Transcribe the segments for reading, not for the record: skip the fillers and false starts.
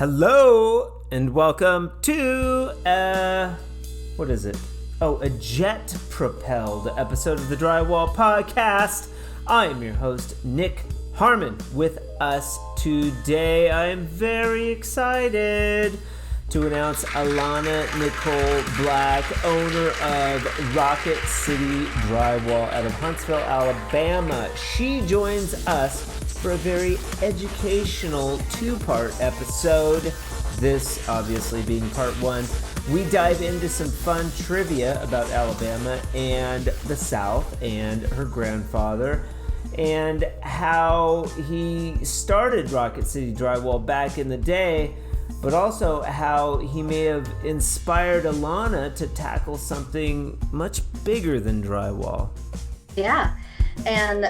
Hello and welcome to what is it? Oh, a jet-propelled episode of the Drywall Podcast. I am your host, Nick Harmon. With us today, I am very excited to announce Alana Nicole Black, owner of Rocket City Drywall out of Huntsville, Alabama. She joins us for a very educational two-part episode. This obviously being part one. We dive into some fun trivia about Alabama and the South and her grandfather and how he started Rocket City Drywall back in the day, but also how he may have inspired Alana to tackle something much bigger than drywall. Yeah. And,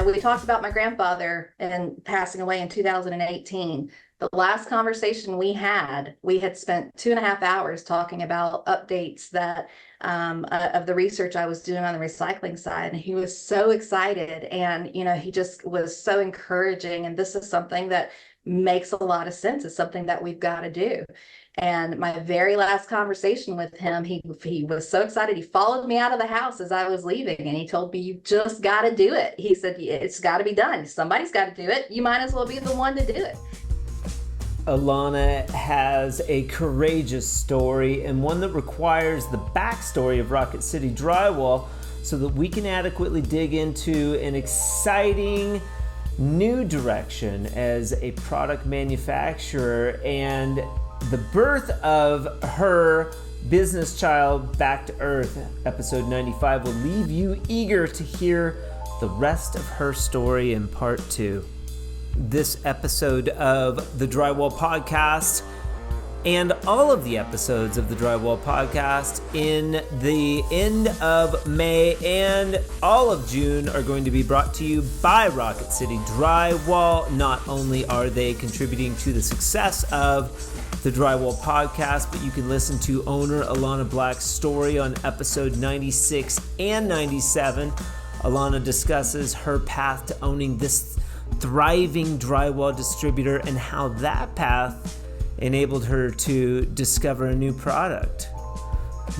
we talked about my grandfather and passing away in 2018. The last conversation we had spent 2.5 hours talking about updates that of the research I was doing on the recycling side. And he was so excited and, he just was so encouraging. And this is something that makes a lot of sense. It's something that we've got to do. And my very last conversation with him, he was so excited. He followed me out of the house as I was leaving and he told me, "You just got to do it." He said, "It's got to be done. Somebody's got to do it. You might as well be the one to do it." Alana has a courageous story and one that requires the backstory of Rocket City Drywall so that we can adequately dig into an exciting new direction as a product manufacturer. And the birth of her business child back to earth, episode 95, will leave you eager to hear the rest of her story in part two. This episode of the Drywall Podcast and all of the episodes of the Drywall Podcast in the end of May and all of June are going to be brought to you by Rocket City Drywall. Not only are they contributing to the success of the Drywall Podcast, but you can listen to owner Alana Black's story on episode 96 and 97. Alana discusses her path to owning this thriving drywall distributor and how that path enabled her to discover a new product.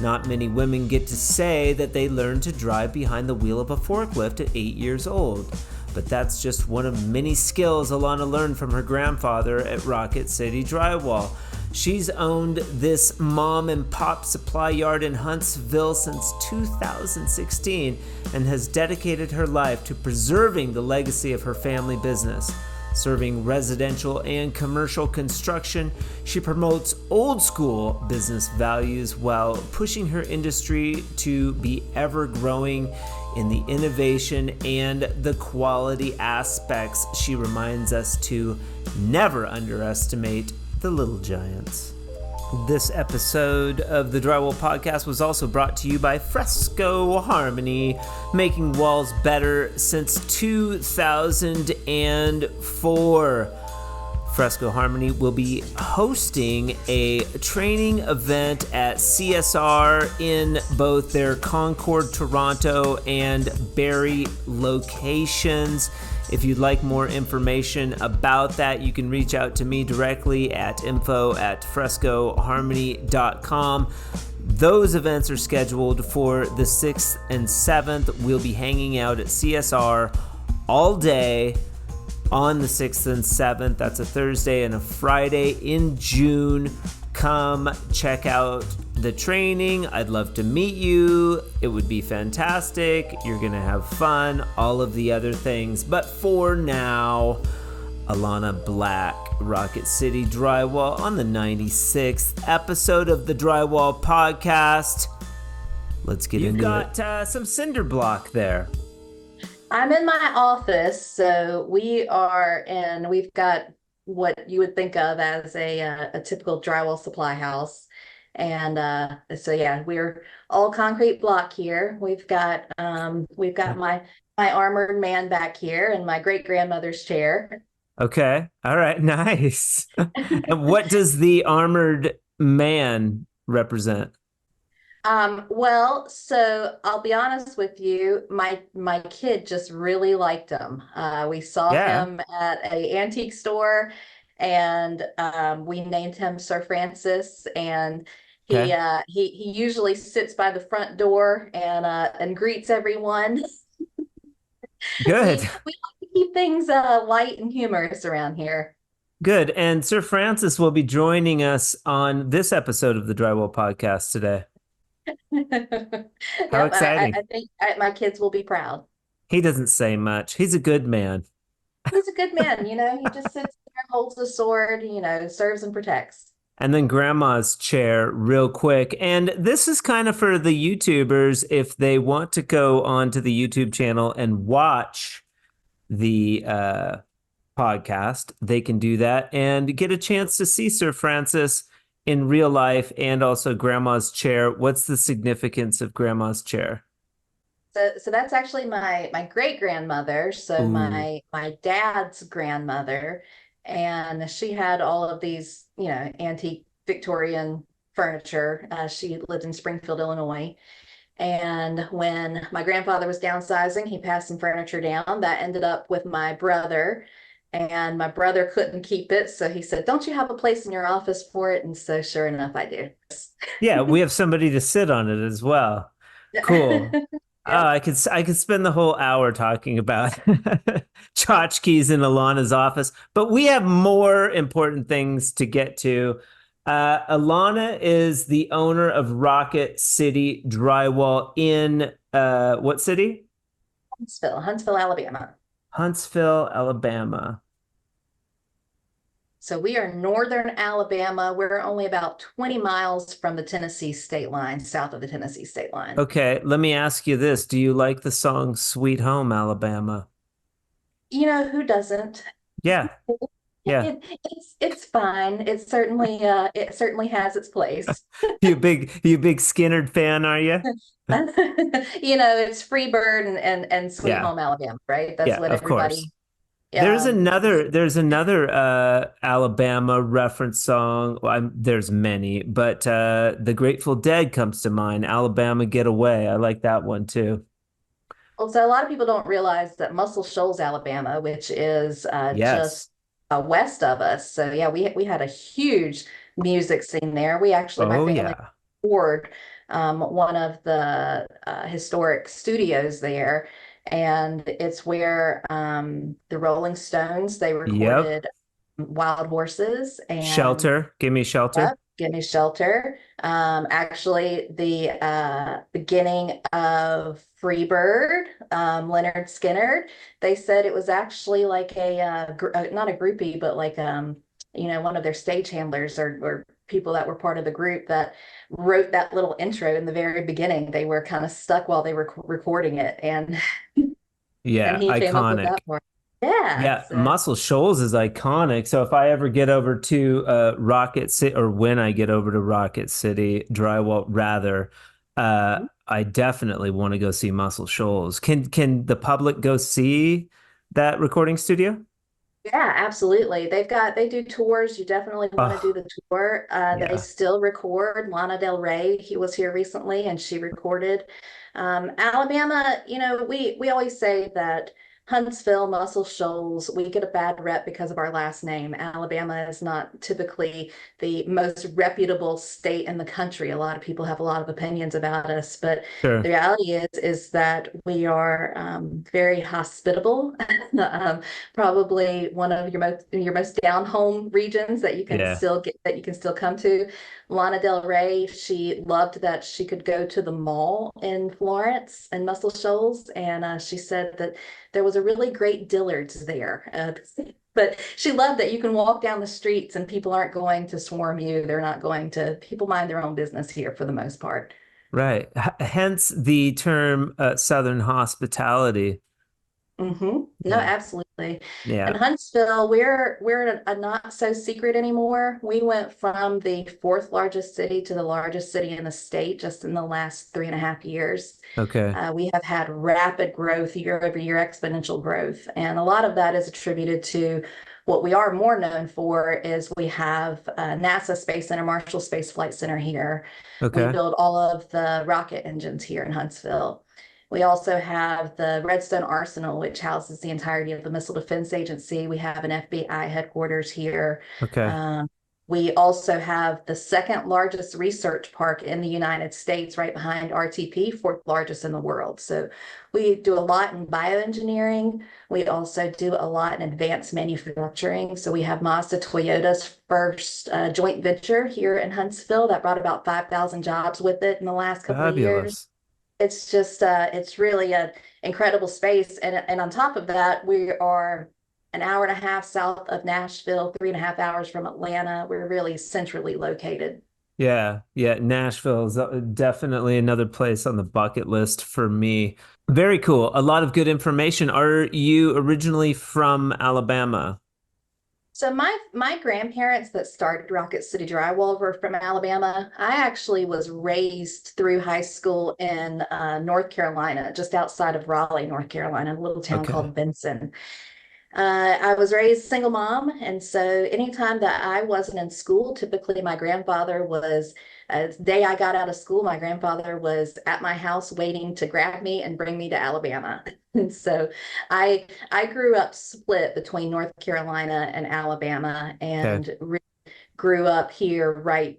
Not many women get to say that they learned to drive behind the wheel of a forklift at 8 years old, but that's just one of many skills Alana learned from her grandfather at Rocket City Drywall. She's owned this mom and pop supply yard in Huntsville since 2016 and has dedicated her life to preserving the legacy of her family business. Serving residential and commercial construction, she promotes old school business values while pushing her industry to be ever growing in the innovation and the quality aspects. She reminds us to never underestimate the little giants. This episode of the Drywall Podcast was also brought to you by Fresco Harmony, making walls better since 2004. Fresco Harmony will be hosting a training event at CSR in both their Concord, Toronto, and Barrie locations. If you'd like more information about that, you can reach out to me directly at info@frescoharmony.com. Those events are scheduled for the 6th and 7th. We'll be hanging out at CSR all day on the 6th and 7th. That's a Thursday and a Friday in June. Come check out the training. I'd love to meet you. It would be fantastic. You're going to have fun, all of the other things. But for now, Alana Black, Rocket City Drywall on the 96th episode of the Drywall Podcast. Let's get into it. You've got some cinder block there. I'm in my office, so we've got what you would think of as a typical drywall supply house. And we're all concrete block here. We've got my armored man back here and my great grandmother's chair. Okay. All right. Nice. And what does the armored man represent? Well, so I'll be honest with you, my kid just really liked him. We saw him at an antique store and we named him Sir Francis. And Okay. he usually sits by the front door and greets everyone. Good. We like to keep things light and humorous around here. Good. And Sir Francis will be joining us on this episode of the Drywall podcast today. How Yep, exciting. I think my kids will be proud. He doesn't say much. He's a good man. He's a good man, he just sits there, holds the sword, serves and protects. And then grandma's chair real quick. And this is kind of for the YouTubers if they want to go onto the YouTube channel and watch the podcast, they can do that and get a chance to see Sir Francis in real life and also grandma's chair. What's the significance of grandma's chair? So that's actually my great grandmother. So Ooh, my dad's grandmother, and she had all of these, antique Victorian furniture. She lived in Springfield, Illinois. And when my grandfather was downsizing, he passed some furniture down that ended up with my brother. And my brother couldn't keep it. So he said, "Don't you have a place in your office for it?" And so sure enough, I do. yeah, we have somebody to sit on it as well. Cool. Oh, Yep. I could spend the whole hour talking about tchotchkes in Alana's office, but we have more important things to get to. Alana is the owner of Rocket City Drywall in what city? Huntsville, Alabama. Huntsville, Alabama. So we are northern Alabama. We're only about 20 miles from the Tennessee state line, south of the Tennessee state line. Okay, let me ask you this. Do you like the song Sweet Home Alabama? Who doesn't? Yeah, yeah. It's fine. It certainly has its place. You big Skinnerd fan, are you? It's Freebird and Sweet Yeah, Home Alabama, right? That's yeah, what of course. everybody. There's Um, another Alabama reference song. Well, there's many, but the Grateful Dead comes to mind. Alabama Get Away. I like that one too. so a lot of people don't realize that Muscle Shoals, Alabama, which is Yes. just west of us. So yeah, we had a huge music scene there. We actually, my Oh family yeah. toured one of the historic studios there, and it's where the Rolling Stones they Yep. recorded Wild Horses and Shelter. Give me Yep, shelter. Give Me Shelter. Actually, the beginning of Freebird, Leonard Skinner, they said it was actually like not a groupie, but like one of their stage handlers or people that were part of the group that wrote that little intro in the very beginning. They were kind of stuck while they were recording it, and Yeah, he came up with iconic. that part. Yeah, Yeah, so Muscle Shoals is iconic. So if I ever get over to Rocket City, or when I get over to Rocket City, Drywall rather, I definitely want to go see Muscle Shoals. Can the public go see that recording studio? yeah, absolutely. They do tours. You definitely want to do Oh, the tour. They yeah. still record. Lana Del Rey, he was here recently and she recorded. Alabama, we always say that Huntsville, Muscle Shoals, we get a bad rep because of our last name. Alabama is not typically the most reputable state in the country. A lot of people have a lot of opinions about us, but the Sure. reality is that we are very hospitable. Probably one of your most down home regions that Yeah. you can still come to. Lana Del Rey, she loved that she could go to the mall in Florence and Muscle Shoals, and she said that there was a really great Dillard's there. But she loved that you can walk down the streets and people aren't going to swarm you. They're not going to, people mind their own business here for the most part. Right. Hence the term Southern hospitality. No, Yeah. absolutely. And Yeah. Huntsville, we're a not so secret anymore. We went from the fourth largest city to the largest city in the state just in the last 3.5 years. Okay. We have had rapid growth, year over year, exponential growth, and a lot of that is attributed to what we are more known for is we have NASA Space Center, Marshall Space Flight Center here. We Okay. build all of the rocket engines here in Huntsville. We also have the Redstone Arsenal, which houses the entirety of the Missile Defense Agency. We have an FBI headquarters here. Okay. Um, we also have the second largest research park in the United States, right behind RTP, fourth largest in the world. So we do a lot in bioengineering. We also do a lot in advanced manufacturing. So we have Mazda Toyota's first joint venture here in Huntsville that brought about 5,000 jobs with it in the last couple of years. Fabulous. It's just it's really an incredible space. And on top of that, we are an hour and a half south of Nashville, 3.5 hours from Atlanta. We're really centrally located. Yeah, yeah. Nashville is definitely another place on the bucket list for me. Very cool. A lot of good information. Are you originally from Alabama? So my grandparents that started Rocket City Drywall were from Alabama. I actually was raised through high school in North Carolina, just outside of Raleigh, North Carolina, a little town Okay. called Benson. I was raised single mom, and so anytime that I wasn't in school, typically my grandfather was, the day I got out of school, my grandfather was at my house waiting to grab me and bring me to Alabama. And so I grew up split between North Carolina and Alabama, Okay. and grew up here right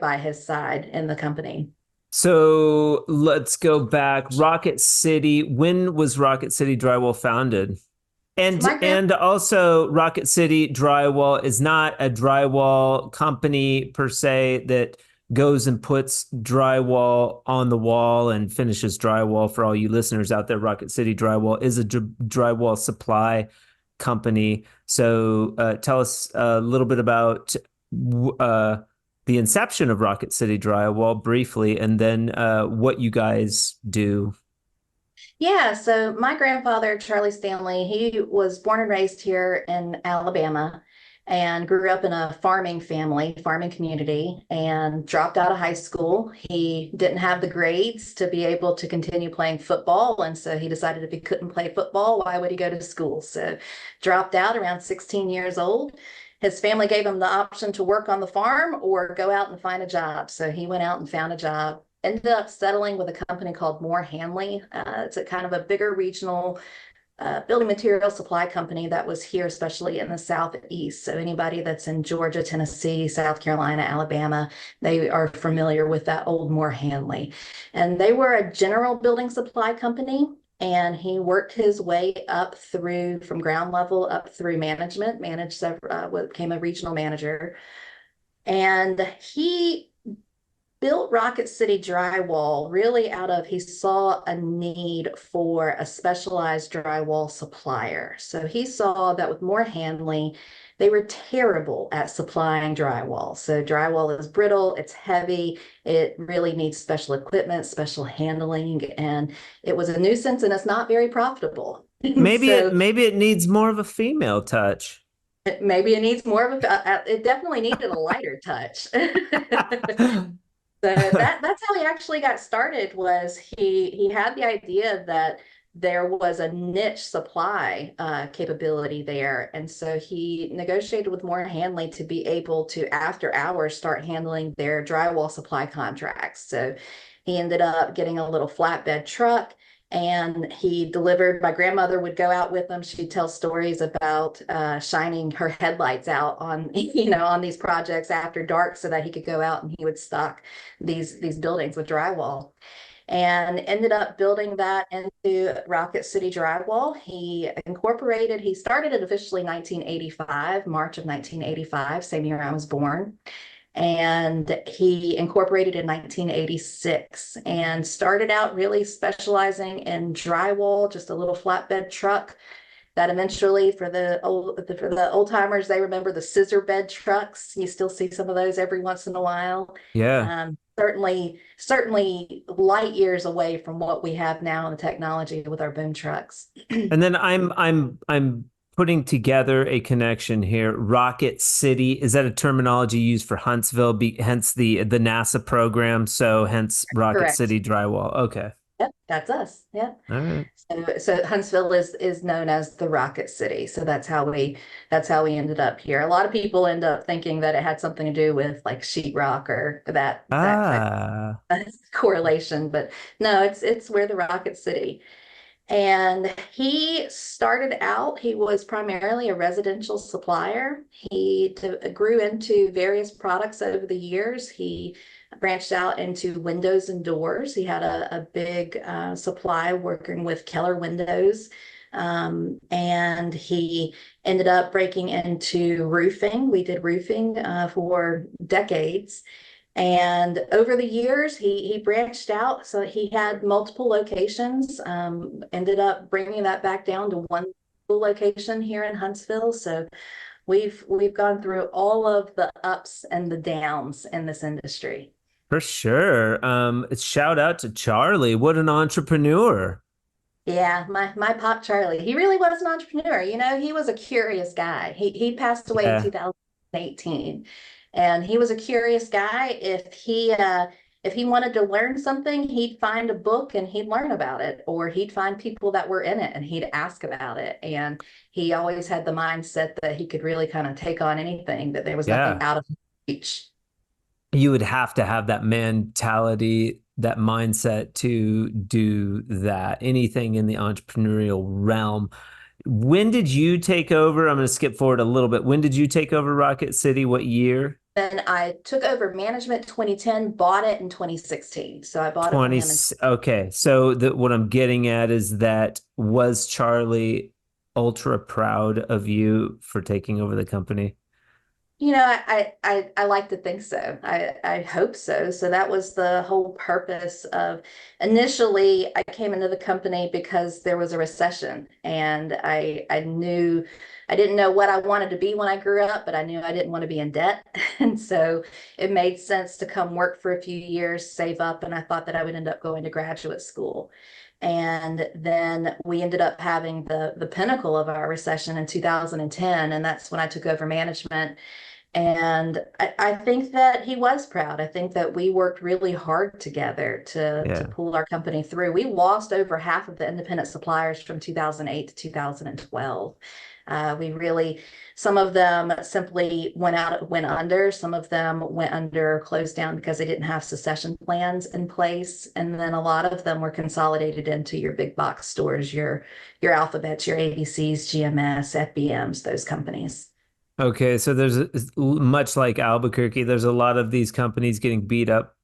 by his side in the company. So let's go back. Rocket City. When was Rocket City Drywall founded? So And my grand and also Rocket City Drywall is not a drywall company per se that goes and puts drywall on the wall and finishes drywall. For all you listeners out there, Rocket City Drywall is a drywall supply company. So tell us a little bit about uh, the inception of Rocket City Drywall briefly, and then what you guys do. Yeah, so my grandfather, Charlie Stanley, he was born and raised here in Alabama and grew up in a farming family, farming community, and dropped out of high school. He didn't have the grades to be able to continue playing football. And so he decided if he couldn't play football, why would he go to school? So dropped out around 16 years old. His family gave him the option to work on the farm or go out and find a job. So he went out and found a job, ended up settling with a company called Moore Hanley. It's a kind of a bigger regional building material supply company that was here, especially in the Southeast. So anybody that's in Georgia, Tennessee, South Carolina, Alabama, they are familiar with that old Moore Hanley. And they were a general building supply company. And he worked his way up through from ground level up through management, became a regional manager. And he built Rocket City Drywall really out of he saw a need for a specialized drywall supplier. So he saw that with Moore Hanley, they were terrible at supplying drywall. So drywall is brittle, it's heavy, it really needs special equipment, special handling, and it was a nuisance and it's not very profitable. So Maybe it needs more of a female touch. maybe it needs more of it definitely needed a lighter touch. So that's how he actually got started. Was he had the idea that there was a niche supply capability there, and so he negotiated with Moore Hanley to be able to after hours start handling their drywall supply contracts. So he ended up getting a little flatbed truck, and he delivered. My grandmother would go out with him. She'd tell stories about shining her headlights out on on these projects after dark so that he could go out and he would stock these buildings with drywall, and ended up building that into Rocket City Drywall. He started it officially 1985, March of 1985, same year I was born. And he incorporated in 1986 and started out really specializing in drywall, just a little flatbed truck that eventually for the old timers, they remember the scissor bed trucks. You still see some of those every once in a while. Yeah. Certainly light years away from what we have now in the technology with our boom trucks. And then I'm putting together a connection here. Rocket City, is that a terminology used for Huntsville, hence the NASA program, so hence Rocket Correct. City Drywall. Okay. Yep, that's us. Yeah. All right. So Huntsville is known as the Rocket City. So that's how we ended up here. A lot of people end up thinking that it had something to do with like sheetrock or that type Ah, of correlation, but no, it's where the Rocket City. And he started out, he was primarily a residential supplier. He grew into various products over the years. He branched out into windows and doors. He had a big supply working with Keller Windows. And he ended up breaking into roofing. We did roofing for decades. And over the years, he branched out. So he had multiple locations, ended up bringing that back down to one location here in Huntsville. So we've gone through all of the ups and the downs in this industry. for sure. Shout out to Charlie. What an entrepreneur. Yeah, my pop Charlie, he really was an entrepreneur. He was a curious guy. He passed away in Yeah. 2018, and he was a curious guy. If he wanted to learn something, he'd find a book and he'd learn about it, or he'd find people that were in it and he'd ask about it. And he always had the mindset that he could really kind of take on anything, that there was nothing Yeah. out of his reach. You would have to have that mentality, that mindset to do that. Anything in the entrepreneurial realm. When did you take over? I'm going to skip forward a little bit. When did you take over Rocket City? What year? Then I took over management 2010, bought it in 2016. So I bought it from 20. him in. Okay. So what I'm getting at is that was Charlie ultra proud of you for taking over the company? I like to think so. I hope so. So that was the whole purpose of initially I came into the company because there was a recession, and I knew I didn't know what I wanted to be when I grew up, but I knew I didn't want to be in debt. And so it made sense to come work for a few years, save up, and I thought that I would end up going to graduate school. And then we ended up having the pinnacle of our recession in 2010, and that's when I took over management. And I think that he was proud. I think that we worked really hard together to Yeah. pull our company through. We lost over half of the independent suppliers from 2008 to 2012. Some of them simply went under. Some of them went under, closed down because they didn't have succession plans in place. And then a lot of them were consolidated into your big box stores, your Alphabets, your ABCs, GMS, FBMs, those companies. Okay, so much like Albuquerque, there's a lot of these companies getting beat up,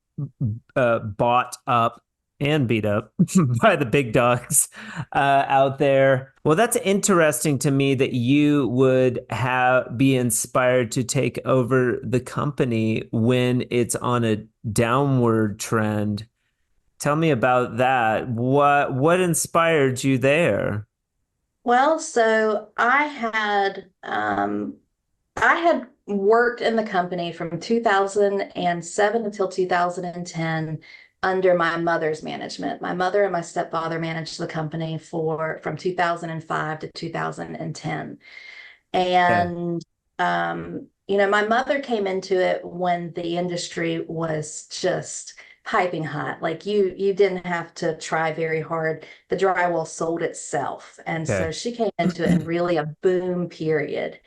bought up, and beat up by the big dogs out there. Well, that's interesting to me that you would be inspired to take over the company when it's on a downward trend. Tell me about that. What inspired you there? Well, so I had worked in the company from 2007 until 2010 under my mother's management. My mother and my stepfather managed the company from 2005 to 2010. Yeah. And my mother came into it when the industry was just piping hot. Like you didn't have to try very hard. The drywall sold itself. And Okay. so she came into it in really a boom period.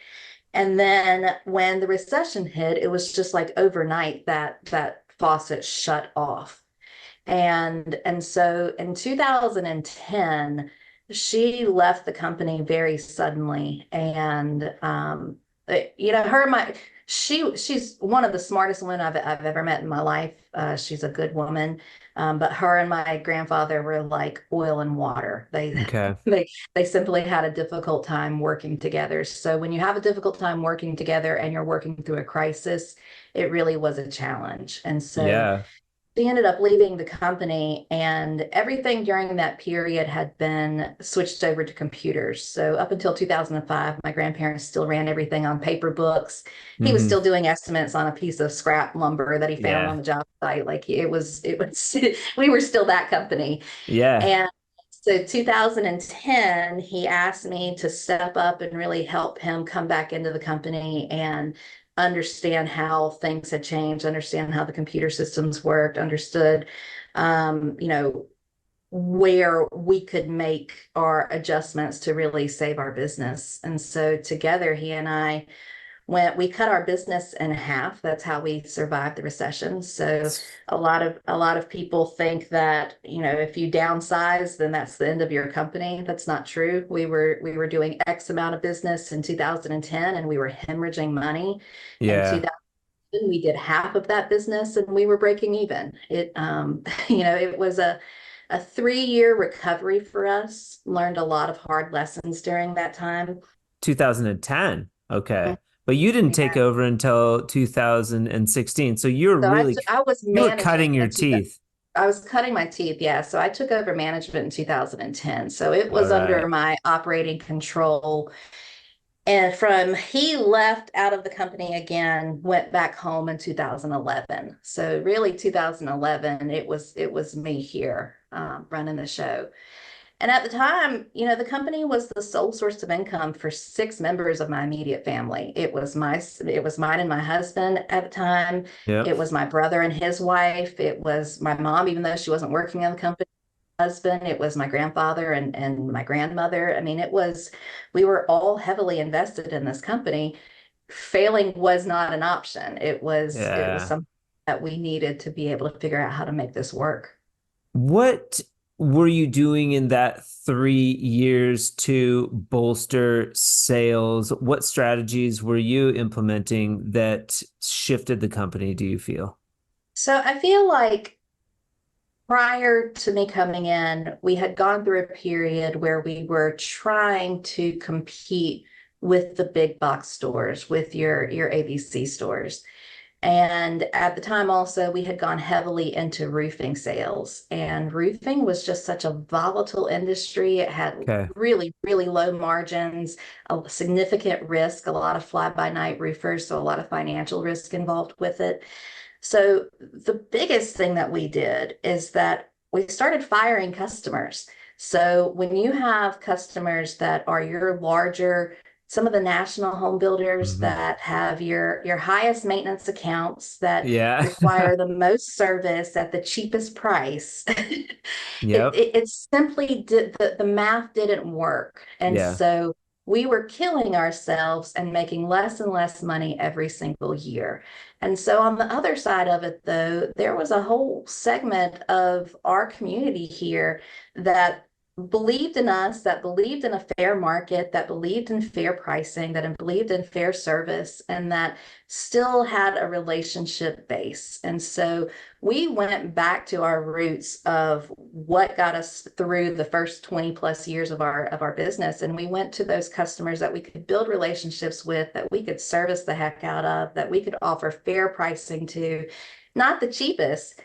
And then when the recession hit, it was just like overnight that faucet shut off. And so in 2010, she left the company very suddenly. And her and my she's one of the smartest women I've ever met in my life. She's a good woman. But her and my grandfather were like oil and water. They Okay. they simply had a difficult time working together. So when you have a difficult time working together and you're working through a crisis, it really was a challenge. And so Yeah. she ended up leaving the company, and everything during that period had been switched over to computers. So up until 2005, my grandparents still ran everything on paper books. He was Hmm. still doing estimates on a piece of scrap lumber that he found on Yeah. the job site. Like it was we were still that company. Yeah. And so 2010, he asked me to step up and really help him come back into the company and understand how things had changed, understand how the computer systems worked, understood, um, you know, where we could make our adjustments to really save our business. And so together, he and I we cut our business in half. That's how we survived the recession. So a lot of people think that, if you downsize, then that's the end of your company. That's not true. We were doing X amount of business in 2010 and we were hemorrhaging money. In Yeah. 2000, we did half of that business and we were breaking even. It was a 3-year recovery for us. Learned a lot of hard lessons during that time. 2010. Okay. But you didn't take over until 2016. So So I was you were managing cutting your in teeth. I was cutting my teeth, yeah. So I took over management in 2010. So it All was under right. my operating control. And from he left out of the company again, went back home in 2011. So really 2011, it was me here running the show. And at the time, the company was the sole source of income for 6 members of my immediate family. It was mine and my husband at the time. Yep. It was my brother and his wife. It was my mom, even though she wasn't working in the company. Husband, it was my grandfather and my grandmother. I mean, we were all heavily invested in this company. Failing was not an option. It was Yeah. something that we needed to be able to figure out how to make this work. What were you doing in that 3 years to bolster sales? What strategies were you implementing that shifted the company, do you feel? So I feel like prior to me coming in, we had gone through a period where we were trying to compete with the big box stores, with your ABC stores. And at the time also, we had gone heavily into roofing sales. And roofing was just such a volatile industry. It had Okay. really, really low margins, a significant risk, a lot of fly-by-night roofers, so a lot of financial risk involved with it. So the biggest thing that we did is that we started firing customers. So when you have customers that are your larger, some of the national home builders Mhm. that have your highest maintenance accounts that Yeah. require the most service at the cheapest price, it, Yep. it, it simply did the math didn't work. And Yeah. so we were killing ourselves and making less and less money every single year. And so on the other side of it, though, there was a whole segment of our community here that believed in us, that believed in a fair market, that believed in fair pricing, that believed in fair service, and that still had a relationship base. And so we went back to our roots of what got us through the first 20 plus years of our business. And we went to those customers that we could build relationships with, that we could service the heck out of, that we could offer fair pricing to, not the cheapest.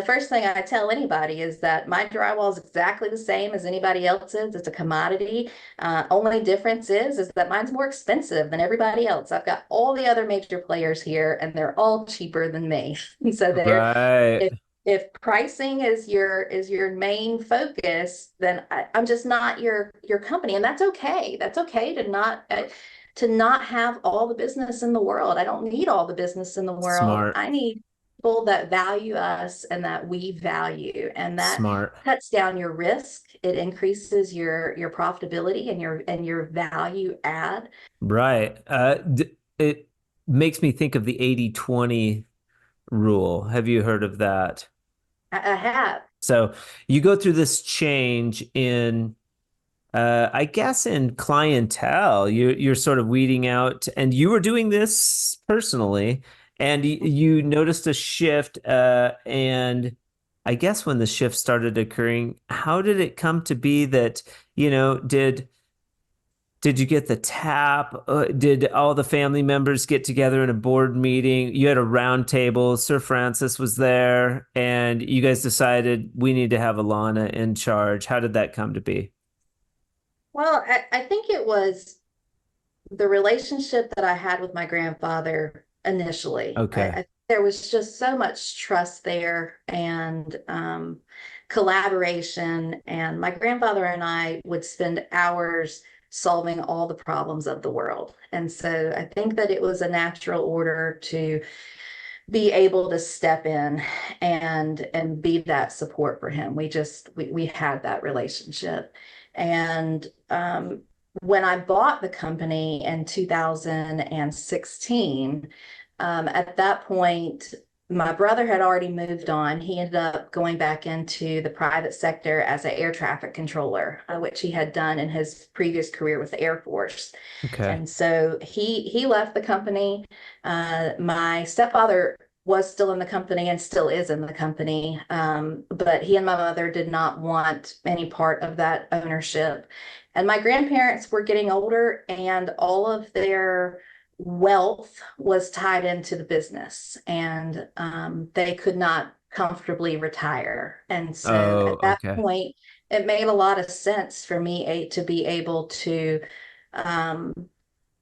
First thing I tell anybody is that my drywall is exactly the same as anybody else's. It's a commodity. Only difference is that mine's more expensive than everybody else. I've got all the other major players here, and they're all cheaper than me. So Right. if pricing is your main focus, then I'm just not your company, and that's okay. That's okay to not have all the business in the world. I don't need all the business in the world. Smart. I need people that value us and that we value, and that Smart. cuts down your risk. It increases your profitability and your value add. Right. It makes me think of the 80/20 rule. Have you heard of that? I have. So you go through this change in, I guess, in clientele. You're sort of weeding out, and you were doing this personally, and you noticed a shift. And I guess when the shift started occurring, how did it come to be that, did you get the tap? Did all the family members get together in a board meeting? You had a round table. Sir Francis was there, and you guys decided we need to have Alana in charge. How did that come to be? Well, I think it was the relationship that I had with my grandfather initially. Okay. There was just so much trust there and collaboration. And my grandfather and I would spend hours solving all the problems of the world. And so I think that it was a natural order to be able to step in and be that support for him. We had that relationship. And when I bought the company in 2016, at that point, my brother had already moved on. He ended up going back into the private sector as an air traffic controller, which he had done in his previous career with the Air Force. Okay. And so he left the company. My stepfather was still in the company and still is in the company, but he and my mother did not want any part of that ownership. And my grandparents were getting older, and all of their wealth was tied into the business, and they could not comfortably retire. And so Oh, at that okay. point, it made a lot of sense for me to be able to um,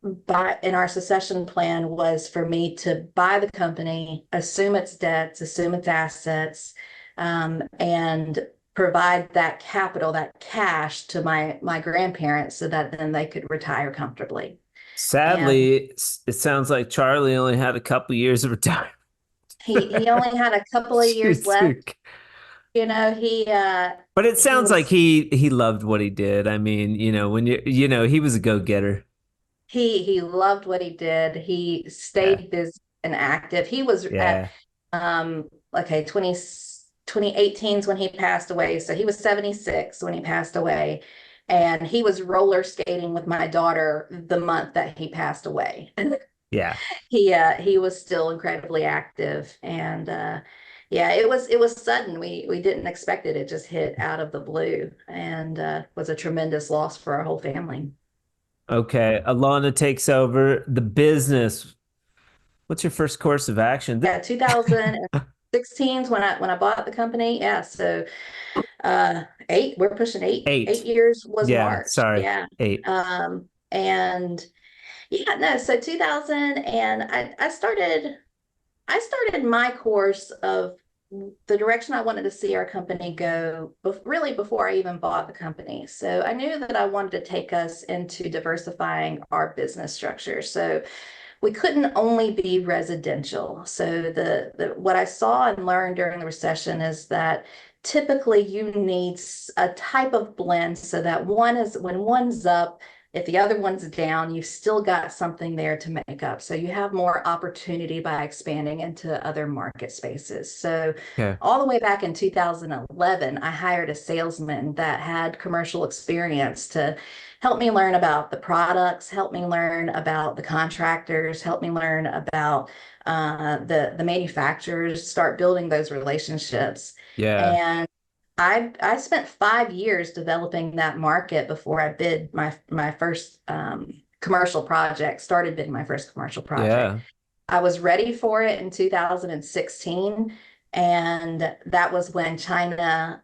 buy. In our succession plan was for me to buy the company, assume its debts, assume its assets, and provide that capital, that cash to my grandparents so that then they could retire comfortably. And Sadly, it sounds like Charlie only had a couple years of retirement. he only had a couple of years Shoot, left. shoot. You know, But it he sounds like was he loved what he did. I mean, when he was a go-getter. he loved what he did. He Yeah. stayed busy and active. He was at Yeah. okay, 2018 is when he passed away. So he was 76 when he passed away. And he was roller skating with my daughter the month that he passed away. Yeah. He was still incredibly active, and yeah, it was sudden. We didn't expect it. It just hit out of the blue, and was a tremendous loss for our whole family. Okay. Alana takes over the business. What's your first course of action? Yeah, 2016 is when I bought the company. Yeah, so eight, we're pushing eight Eight. years was Yeah, March. sorry. Yeah. Eight. And yeah, no, so 2000, and I started my course of the direction I wanted to see our company go, really before I even bought the company. So I knew that I wanted to take us into diversifying our business structure. So we couldn't only be residential. So the what I saw and learned during the recession is that typically you need a type of blend so that one is when one's up, if the other one's down, you've still got something there to make up. So you have more opportunity by expanding into other market spaces. So Okay. all the way back in 2011, I hired a salesman that had commercial experience to help me learn about the products, help me learn about the contractors, help me learn about the manufacturers, start building those relationships. Yeah. And I spent 5 years developing that market before I bid my first commercial project, started bidding my first commercial project. Yeah. I was ready for it in 2016. And that was when China,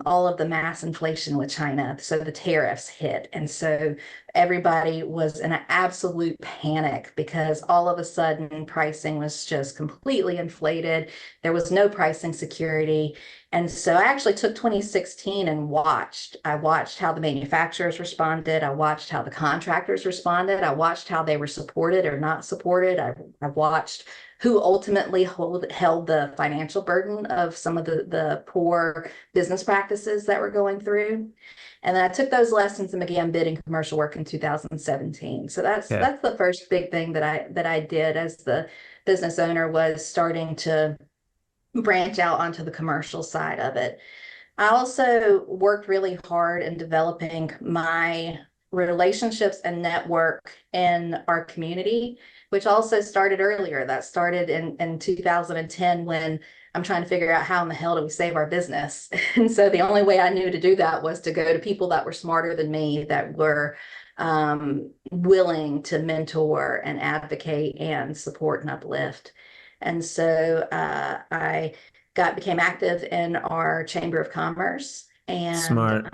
all of the mass inflation with China, so the tariffs hit. And so everybody was in an absolute panic because all of a sudden pricing was just completely inflated. There was no pricing security. And so I actually took 2016 and watched. I watched how the manufacturers responded. I watched how the contractors responded. I watched how they were supported or not supported. I watched who ultimately held the financial burden of some of the poor business practices that were going through. And then I took those lessons and began bidding commercial work in 2017. So that's Yeah. that's the first big thing that I did as the business owner, was starting to branch out onto the commercial side of it. I also worked really hard in developing my relationships and network in our community, which also started earlier. That started in 2010 when I'm trying to figure out how in the hell do we save our business. And so the only way I knew to do that was to go to people that were smarter than me, that were willing to mentor and advocate and support and uplift. And so I became active in our Chamber of Commerce. And Smart.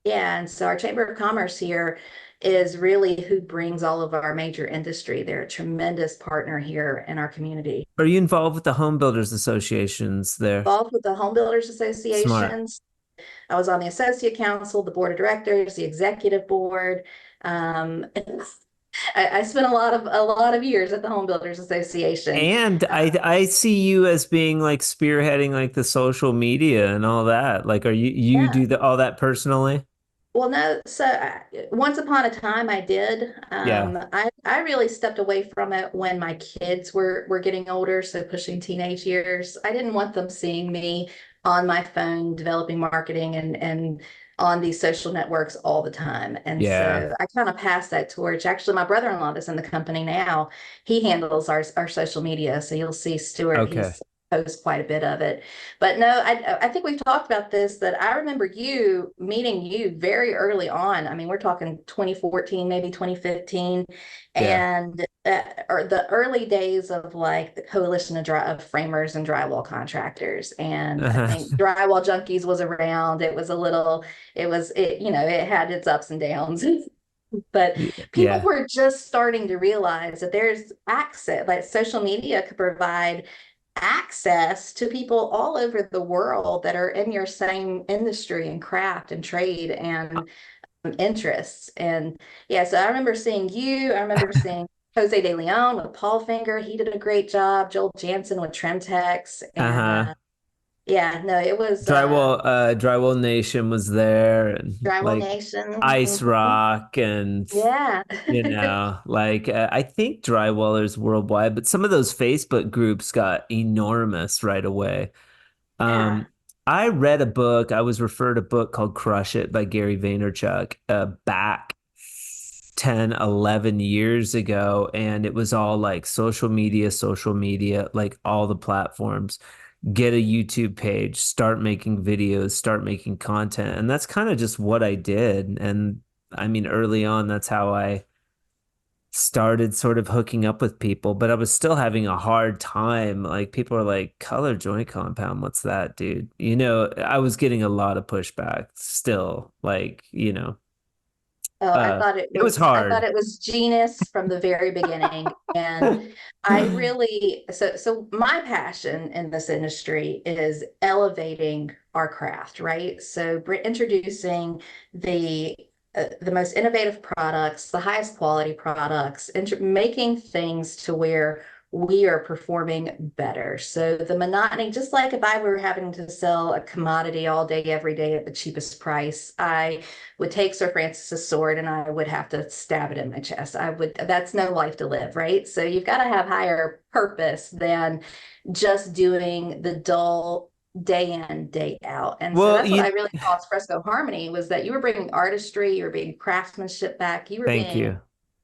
yeah, and so our Chamber of Commerce here is really who brings all of our major industry. They're a tremendous partner here in our community. Are you involved with the home builders associations there? Involved with the Home Builders Smart. Associations. I was on the Associate Council, the Board of Directors, the Executive Board. I spent a lot of years at the Home Builders Association. And I see you as being like spearheading like the social media and all that. Like, are you Yeah. do all that personally? Well, no. So once upon a time, I did. Yeah. I really stepped away from it when my kids were getting older, so pushing teenage years. I didn't want them seeing me on my phone developing marketing and on these social networks all the time. And Yeah. so I kind of passed that torch. Actually, my brother-in-law that's in the company now, he handles our social media. So you'll see Stuart, Okay. he's posts quite a bit of it. But no, I think we've talked about this, that I remember you meeting you very early on. I mean, we're talking 2014, maybe 2015, Yeah. and or the early days of like the coalition of framers and drywall contractors. And I think Drywall Junkies was around. It had its ups and downs. But people Yeah. were just starting to realize that there's access, like social media could provide access to people all over the world that are in your same industry and craft and trade and interests. And yeah, so I remember seeing you. I remember seeing Jose De Leon with Paul Finger. He did a great job. Joel Jansen with Tremtex. And Uh-huh. yeah, no, it was Drywall Nation was there and Drywall like Nation. Ice Mhm. Rock and Yeah. like I think Drywallers worldwide, but some of those Facebook groups got enormous right away. Yeah. Um, I read a book, I was referred a book called Crush It by Gary Vaynerchuk back 10, 11 years ago, and it was all like social media, like all the platforms. Get a YouTube page, start making videos, start making content. And that's kind of just what I did. And I mean, early on, that's how I started sort of hooking up with people, but I was still having a hard time. Like people are like, color joint compound, what's that, dude? I was getting a lot of pushback still, Oh, it was I thought hard. it was genius from the very beginning. And I really, so my passion in this industry is elevating our craft, right? So introducing the most innovative products, the highest quality products, and making things to where we are performing better. So the monotony, just like if I were having to sell a commodity all day, every day at the cheapest price, I would take Sir Francis's sword and I would have to stab it in my chest. That's no life to live, right? So you've got to have higher purpose than just doing the dull day in, day out. And so Well, that's what I really saw as Fresco Harmony, was that you were bringing artistry, you were being craftsmanship back, you were thank being you.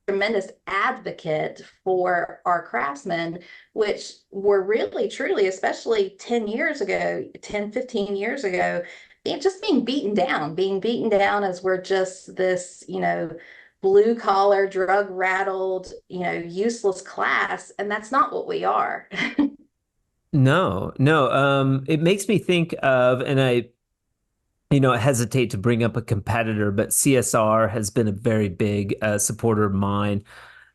tremendous advocate for our craftsmen, which were really, truly, especially 10 years ago, 10, 15 years ago, just being beaten down as we're just this, blue collar, drug rattled, useless class. And that's not what we are. No, no. It makes me think of, and I hesitate to bring up a competitor, but CSR has been a very big supporter of mine.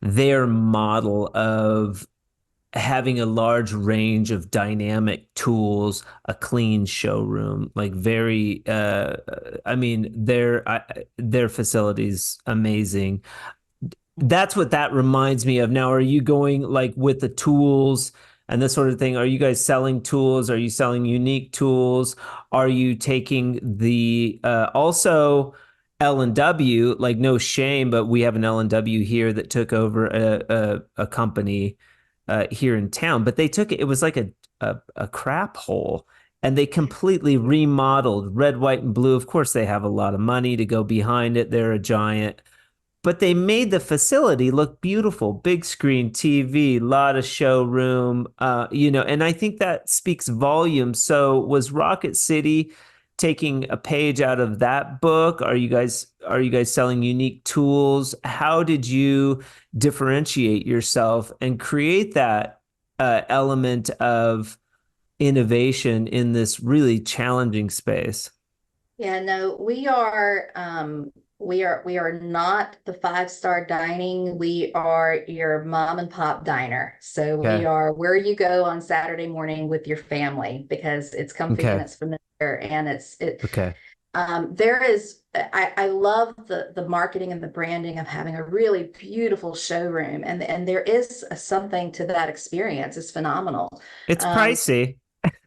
Their model of having a large range of dynamic tools, a clean showroom, like very, I mean, their facilities amazing. That's what that reminds me of. Now, are you going like with the tools and this sort of thing? Are you guys selling tools? Are you selling unique tools? Are you taking the also L&W, like no shame, but we have an L&W here that took over a company here in town, but they took it was like a crap hole and they completely remodeled red, white, and blue. Of course, they have a lot of money to go behind it. They're a giant, but they made the facility look beautiful. Big screen TV, lot of showroom, and I think that speaks volumes. So was Rocket City taking a page out of that book? Are you guys selling unique tools? How did you differentiate yourself and create that element of innovation in this really challenging space? Yeah, no, we are not the five-star dining. We are your mom and pop diner. So we Okay. are where you go on Saturday morning with your family because it's comfy and Okay. it's familiar and it's it Okay. There is, I love the marketing and the branding of having a really beautiful showroom, and there is something to that experience. It's phenomenal. It's Um, pricey.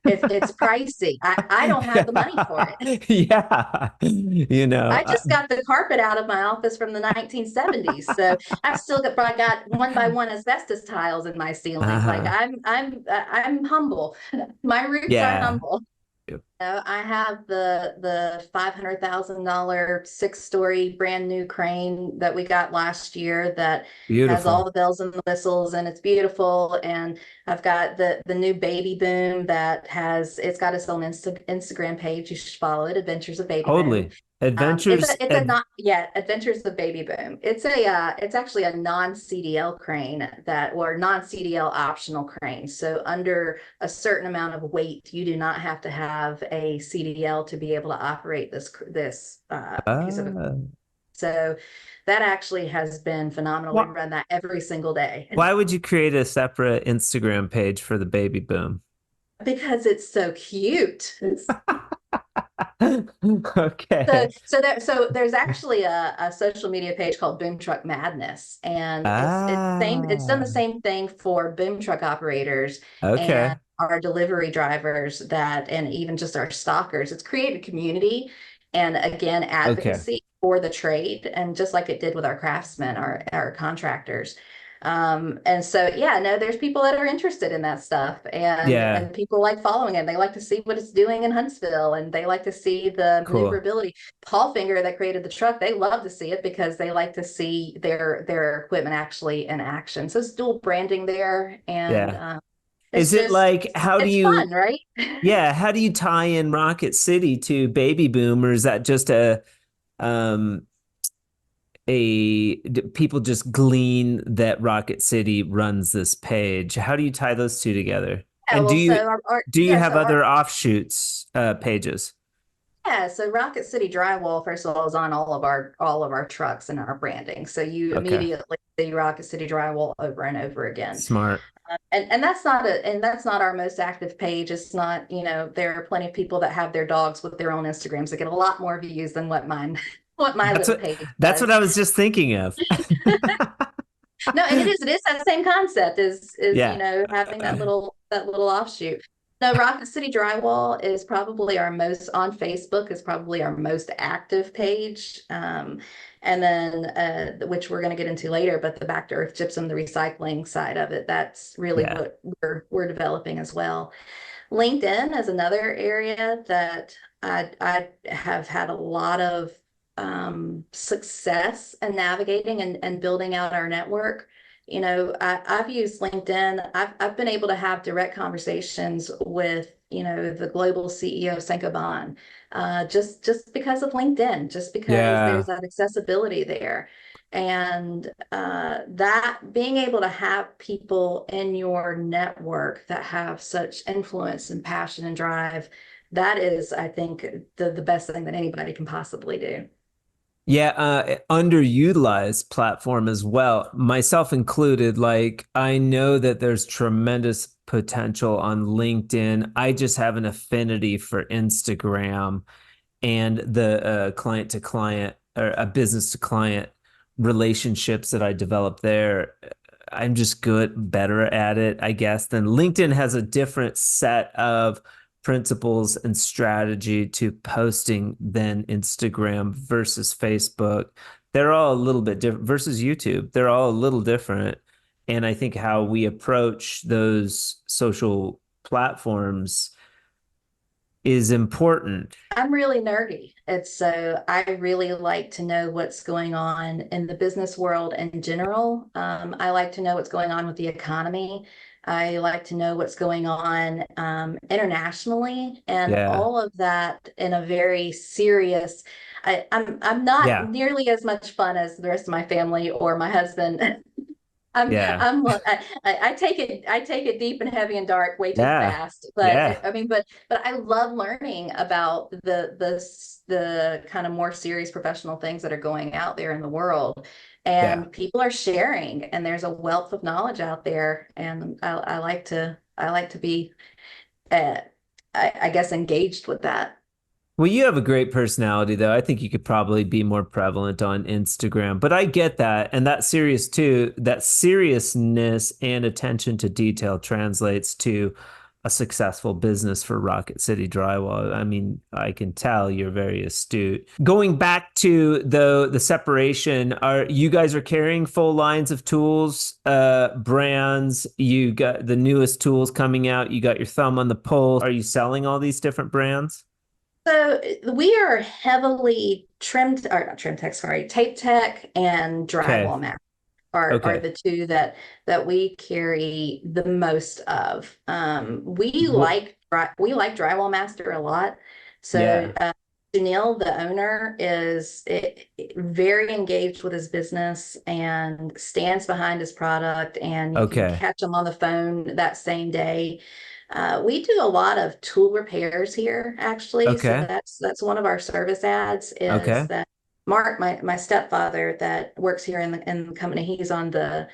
it's pricey. I don't have the money for it. Yeah. Yeah. You know, I just got the carpet out of my office from the 1970s, so I got one by one asbestos tiles in my ceiling. Like uh, I'm humble. My roots are yeah. humble. I have the $500,000 6-story brand new crane that we got last year that has all Beautiful. the bells and the whistles, and it's beautiful. And I've got the new baby boom that it's got its own Instagram page. You should follow it, Adventures of Baby Boom. Totally. Adventures. It's a not yet Adventures of Baby Boom. It's actually a non-CDL crane or non-CDL optional crane. So under a certain amount of weight, you do not have to have a CDL to be able to operate this piece of equipment. uh, So that actually has been phenomenal. We why, run that every single day why would you create a separate Instagram page for the baby boom? because it's so cute. So, Okay. so there's actually a social media page called Boom Truck Madness, and it's done the Ah, same thing for boom truck operators and okay. our delivery drivers and even just our stockers. It's created community and again Okay. advocacy for the trade, and just like it did with our craftsmen, our contractors. And so yeah, no, there's people that are interested in that stuff, Yeah. and people like following it. They like to see what it's doing in Huntsville, and they like to see the Cool. maneuverability. Paul Finger that created the truck, they love to see it because they like to see their equipment actually in action. So it's dual branding there, and Yeah. it's Is it just like, how do it's you, fun, right? yeah, how do you tie in Rocket City to Baby Boom, or is that just um, people just glean that Rocket City runs this page? How do you tie those two together? Yeah, And well, so do you have other offshoots pages? yeah, so Rocket City Drywall, first of all, is on all of our trucks and our branding. So you Okay. immediately see Rocket City Drywall over and over again. Smart. And that's not our most active page. It's not, there are plenty of people that have their dogs with their own Instagrams that get a lot more views than what mine what my That's little what page that's what does. I was just thinking of. No, and it is that same concept is Yeah. having that little offshoot. No, Rocket City Drywall is probably our most on Facebook is probably our most active page. And then which we're going to get into later, but the back to earth gypsum, the recycling side of it, that's really Yeah. what we're developing as well. LinkedIn is another area that I have had a lot of success in navigating and building out our network. I've used LinkedIn. I've been able to have direct conversations with, the global CEO Saint-Gobain, just because of LinkedIn, just because there's Yeah. that accessibility there. And that being able to have people in your network that have such influence and passion and drive, that is, I think, the best thing that anybody can possibly do. Yeah, underutilized platform as well, myself included. Like, I know that there's tremendous potential on LinkedIn. I just have an affinity for Instagram and the client to client or a business to client relationships that I develop there. I'm just better at it, I guess. Then LinkedIn has a different set of principles and strategy to posting than Instagram versus Facebook. They're all a little bit different versus YouTube. They're all a little different. And I think how we approach those social platforms is important. I'm really nerdy. It's so I really like to know what's going on in the business world in general. I like to know what's going on with the economy. I like to know what's going on internationally, and Yeah. all of that in a very serious. I'm not Yeah. nearly as much fun as the rest of my family or my husband. Yeah. I take it deep and heavy and dark way too Yeah. fast. But Yeah. I mean, but I love learning about the kind of more serious professional things that are going out there in the world, Yeah. and people are sharing, and there's a wealth of knowledge out there, and I like to be, uh, I guess, engaged with that. Well, you have a great personality, though. I think you could probably be more prevalent on Instagram. But I get that. And that serious too, that seriousness and attention to detail translates to a successful business for Rocket City Drywall. I mean, I can tell you're very astute. Going back to the separation, are you guys are carrying full lines of tools, brands, you got the newest tools coming out, you got your thumb on the pulse. Are you selling all these different brands? So we are heavily trimmed, or not trim tech, sorry, tape tech and Okay. drywall mat are Okay. the two that we carry the most of. Well, We like Drywall Master a lot. So yeah. Janelle, the owner, is very engaged with his business and stands behind his product, and you can Okay. catch him on the phone that same day. We do a lot of tool repairs here, actually. So Okay. that's one of our service ads is Okay. that Mark, my stepfather that works here in the company, he's on the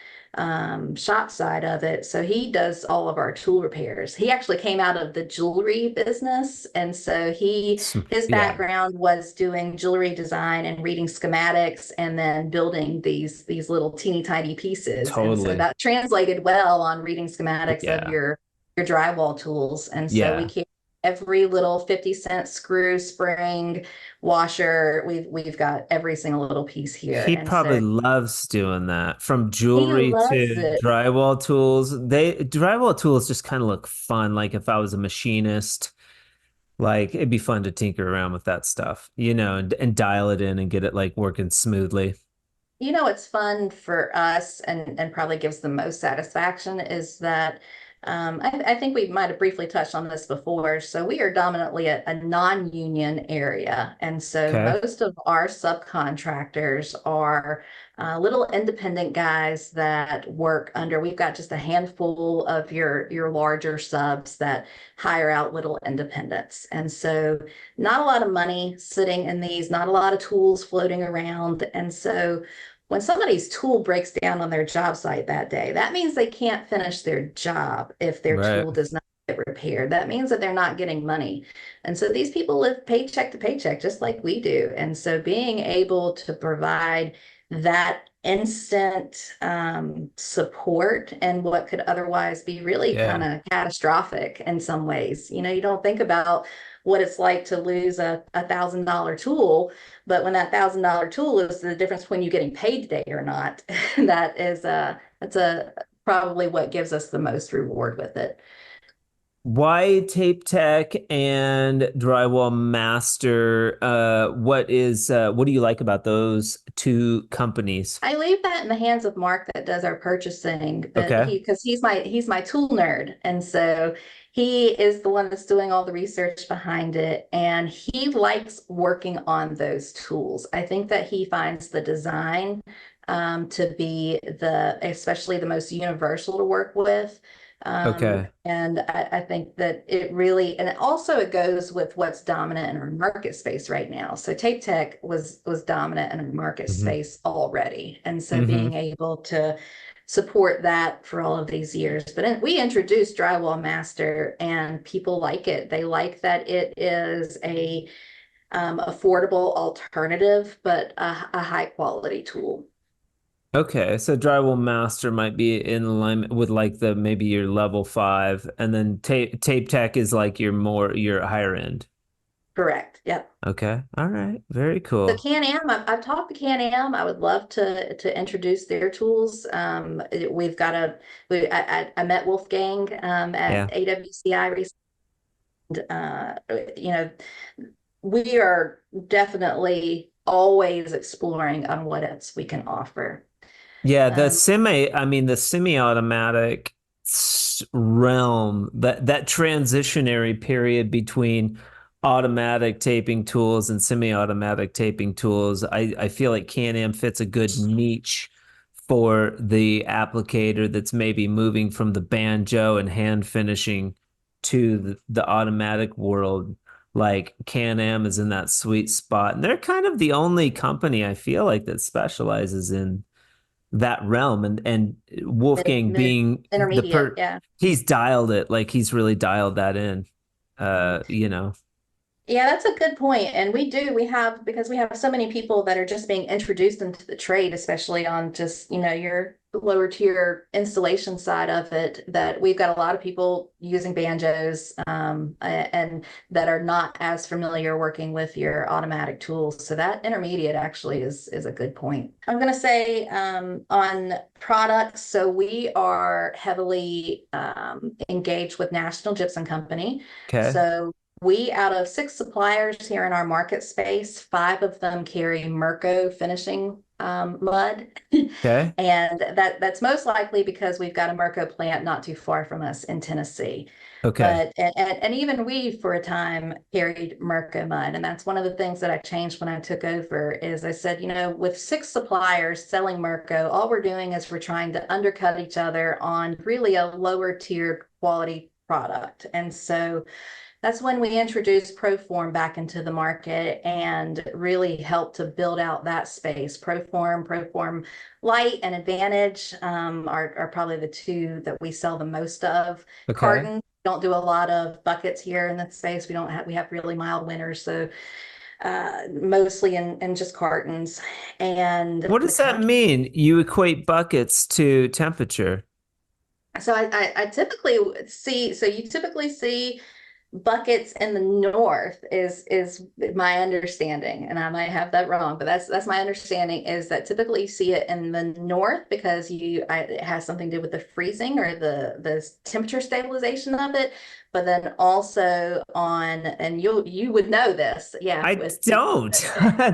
shop side of it. So he does all of our tool repairs. He actually came out of the jewelry business. And so his Yeah, background was doing jewelry design and reading schematics and then building these little teeny tiny pieces. And so totally. that translated well on reading schematics of Yeah. your drywall tools. And so we Yeah. keep every little 50-cent screw, spring, washer. We've got every single little piece here. He And so probably loves doing that. From he jewelry loves to it. drywall tools. Drywall tools just kind of look fun. Like if I was a machinist, like it'd be fun to tinker around with that stuff, and dial it in and get it like working smoothly. You know, it's fun for us and probably gives the most satisfaction is that I think we might have briefly touched on this before. So we are dominantly a non-union area. And so Okay. most of our subcontractors are little independent guys that work under, we've got just a handful of your larger subs that hire out little independents. And so not a lot of money sitting in these, not a lot of tools floating around. And so when somebody's tool breaks down on their job site that day, that means they can't finish their job if their Right. tool does not get repaired. That means that they're not getting money. And so these people live paycheck to paycheck, just like we do. And so being able to provide that instant support and what could otherwise be really kind Yeah. of catastrophic in some ways. You know, you don't think about what it's like to lose a $1,000 tool, but when that $1,000 tool is the difference between you getting paid today or not, that's a probably what gives us the most reward with it. Why Tape Tech and Drywall Master? What do you like about those two companies? I leave that in the hands of Mark that does our purchasing, but Okay. because he's my tool nerd, and so he is the one that's doing all the research behind it, and he likes working on those tools. I think that he finds the design to be especially the most universal to work with. Okay. And I think that it really, and also it goes with what's dominant in our market space right now. So tape tech was dominant in our market hmm space already. And so hmm being able to support that for all of these years. But we introduced Drywall Master and people like it. They like that it is a affordable alternative, but a high quality tool. Okay, so Drywall Master might be in alignment with like the maybe your level five, and then Tape Tech is like your higher end. Correct. Yep. Okay, all right, very So cool. Can-Am, I've talked to Can-Am. I would love to introduce their tools. We've got I met Wolfgang at Yeah. AWCI recently. Uh, you know, we are definitely always exploring on what else we can offer. Yeah, Um, I mean, the semi-automatic realm, that transitionary period between automatic taping tools and semi-automatic taping tools, I feel like Can-Am fits a good niche for the applicator that's maybe moving from the banjo and hand finishing to the automatic world. Like Can-Am is in that sweet spot, and they're kind of the only company I feel like that specializes in that realm, and Wolfgang mid being intermediate, yeah. he's dialed it, like he's really dialed that in. uh you know Yeah, that's a good point. And we have, because we have so many people that are just being introduced into the trade, especially on just, your lower tier installation side of it, that we've got a lot of people using banjos, and that are not as familiar working with your automatic tools. So that intermediate actually is a good point. I'm going to say, on products, so we are heavily, engaged with National Gypsum Company. Okay. So we, out of 6 suppliers here in our market space, 5 of them carry Mirko finishing, mud. Okay. And that's most likely because we've got a Mirko plant not too far from us in Tennessee. Okay. But and even we for a time carried Mirko mud. And that's one of the things that I changed when I took over is I said, with 6 suppliers selling Mirko, all we're doing is we're trying to undercut each other on really a lower tiered quality product. And so that's when we introduced Proform back into the market and really helped to build out that space. Proform Light and Advantage, are probably the two that we sell the most of. Okay. Carton, don't do a lot of buckets here in the space. We have really mild winters, so mostly in just cartons. And What the does that mean? You equate buckets to temperature. So I typically see, so you typically see buckets in the north is my understanding, and I might have that wrong, but that's my understanding, is that typically you see it in the north because it has something to do with the freezing or the temperature stabilization of it, but then also on, and you would know this, yeah, I with don't.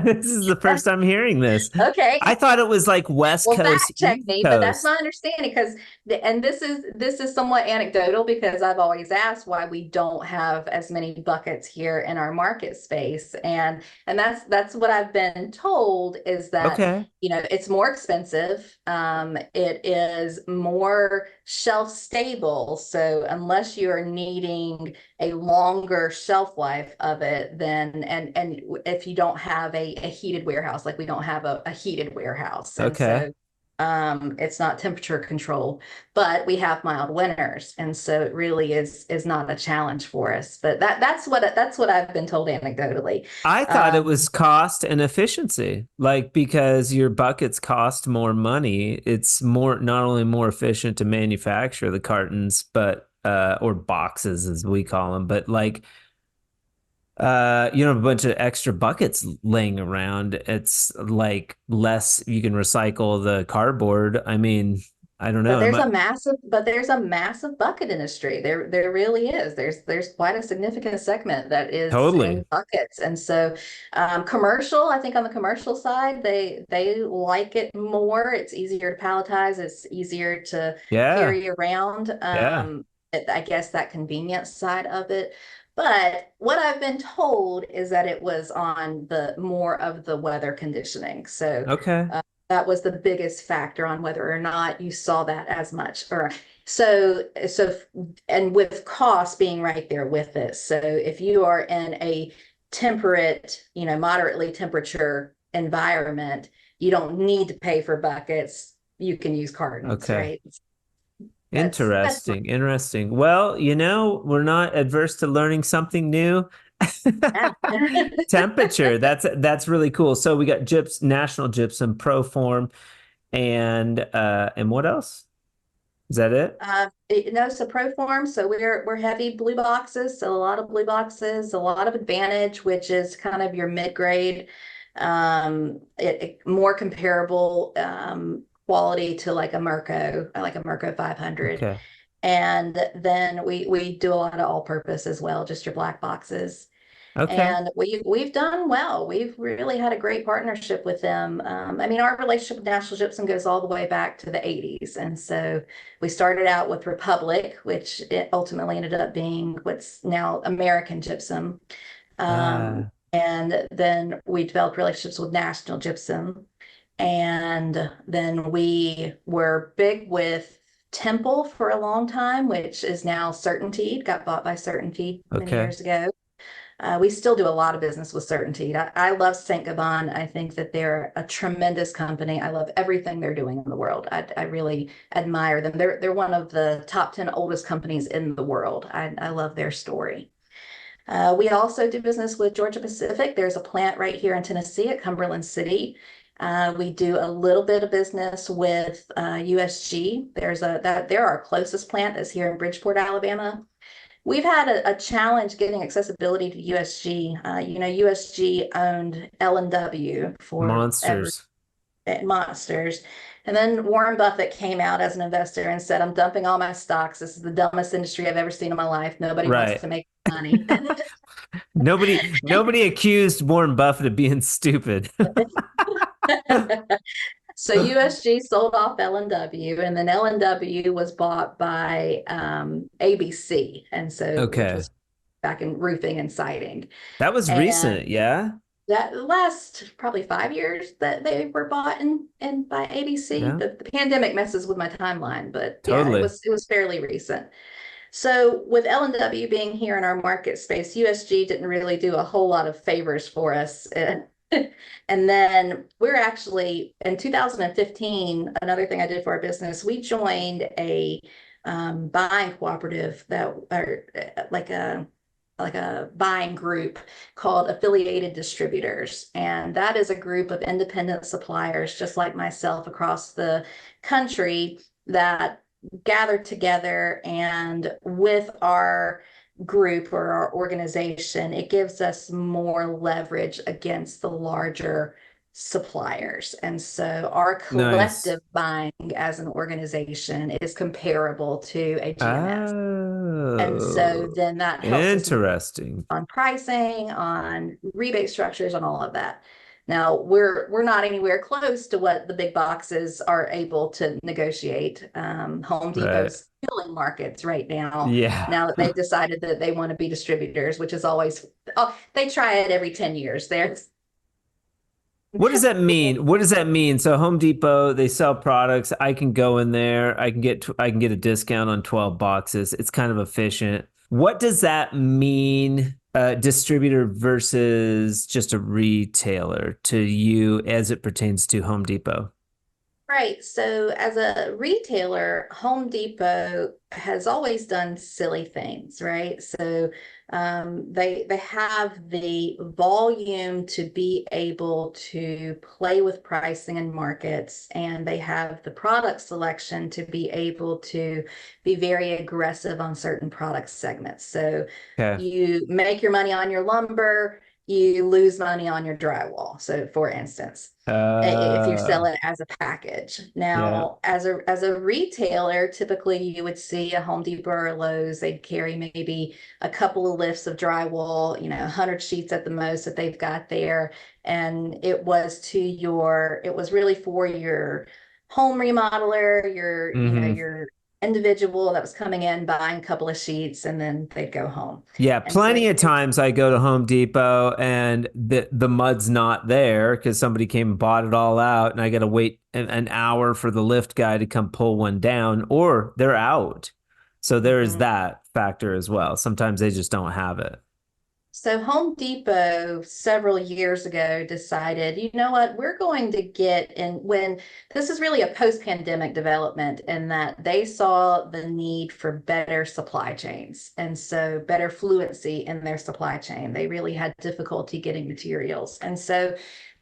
This is the first time hearing this. okay. I thought it was like West Well, Coast, fact check East me, but that's Coast. my understanding because, and this is somewhat anecdotal because I've always asked why we don't have as many buckets here in our market space, and that's what I've been told is that Okay. it's more expensive. It is more shelf stable, so unless you are needing a longer shelf life of it, then and if you don't have a heated warehouse, like we don't have a heated warehouse, and Okay. so it's not temperature controlled, but we have mild winters, and so it really is not a challenge for us. But that's what I've been told anecdotally. I thought it was Um, cost and efficiency. Like because your buckets cost more money, it's more not only more efficient to manufacture the cartons, but or boxes as we call them, but like a bunch of extra buckets laying around. It's like less you can recycle the cardboard. I mean, I don't know. But Am there's I a massive bucket industry. There really is. There's quite a significant segment that is in totally? buckets. And so commercial, I think on the commercial side, they like it more. It's easier to palletize, it's easier to Yeah. carry around. Yeah. I guess that convenience side of it. But what I've been told is that it was on the more of the weather conditioning. So Okay. that was the biggest factor on whether or not you saw that as much. Or so and with cost being right there with it. So if you are in a temperate, moderately temperature environment, you don't need to pay for buckets. You can use cartons, Okay. right? That's Interesting. Interesting. Well, we're not adverse to learning something new. yeah. Temperature. That's really cool. So we got National Gypsum, Proform, and what else? Is that it? No, so Proform. So we're heavy blue boxes. So a lot of blue boxes, a lot of Advantage, which is kind of your mid grade, more comparable quality to like a Mirko 500. Okay. And then we do a lot of all purpose as well, just your black boxes. Okay. And we've done well. We've really had a great partnership with them. I mean, our relationship with National Gypsum goes all the way back to the 80s. And so we started out with Republic, which it ultimately ended up being what's now American Gypsum. Uh, And then we developed relationships with National Gypsum. And then we were big with Temple for a long time, which is now Certainty, got bought by Certainty many okay. years ago. We still do a lot of business with Certainty. I love Saint Gobain. I think that they're a tremendous company. I love everything they're doing in the world. I really admire them. They're one of the top 10 oldest companies in the world. I love their story. We also do business with Georgia Pacific. There's a plant right here in Tennessee at Cumberland City. We do a little bit of business with USG. They're our closest plant that's here in Bridgeport, Alabama. We've had a challenge getting accessibility to USG. USG owned L&W for Monsters. Monsters. And then Warren Buffett came out as an investor and said, I'm dumping all my stocks. This is the dumbest industry I've ever seen in my life. Nobody wants Right. to make money. Nobody accused Warren Buffett of being stupid. So USG sold off L&W, and then L&W was bought by ABC, and so which Okay. was back in roofing and siding. That was And recent, yeah? that last probably 5 years that they were bought in by ABC. Yeah, The pandemic messes with my timeline, but yeah, it totally. was fairly recent. So with L&W being here in our market space, USG didn't really do a whole lot of favors for us. And then we're actually in 2015, another thing I did for our business, we joined a buying cooperative that or like a buying group called Affiliated Distributors. And that is a group of independent suppliers, just like myself, across the country that gather together. And with our group or our organization, it gives us more leverage against the larger suppliers. And so our Nice. collective buying as an organization is comparable to a GMS. And so Oh, then that helps us interesting. on pricing, on rebate structures, on all of that. Now we're not anywhere close to what the big boxes are able to negotiate. Home Right. Depot's killing markets right now. Yeah. Now that they've decided that they want to be distributors, which is always they try it every 10 years. They're What does that mean? What does that mean? So Home Depot, they sell products. I can go in there. I can get a discount on 12 boxes. It's kind of efficient. What does that mean, distributor versus just a retailer to you as it pertains to Home Depot? Right. So as a retailer, Home Depot has always done silly things, right? So they have the volume to be able to play with pricing and markets, and they have the product selection to be able to be very aggressive on certain product segments. So Okay. you make your money on your lumber, you lose money on your drywall. So for instance, if you sell Uh, it as a package. yeah. Now, as a retailer, typically you would see a Home Depot or a Lowe's, they'd carry maybe a couple of lifts of drywall, 100 sheets at the most that they've got there. And it was really for your home remodeler, Hmm. your individual that was coming in, buying a couple of sheets, and then they'd go home. Yeah, And so plenty of times I go to Home Depot and the mud's not there because somebody came and bought it all out, and I got to wait an hour for the lift guy to come pull one down, or they're out. So there is Mhm. that factor as well. Sometimes they just don't have it. So Home Depot several years ago decided, you know what, we're going to get in when this is really a post-pandemic development in that they saw the need for better supply chains and so better fluency in their supply chain. They really had difficulty getting materials. And so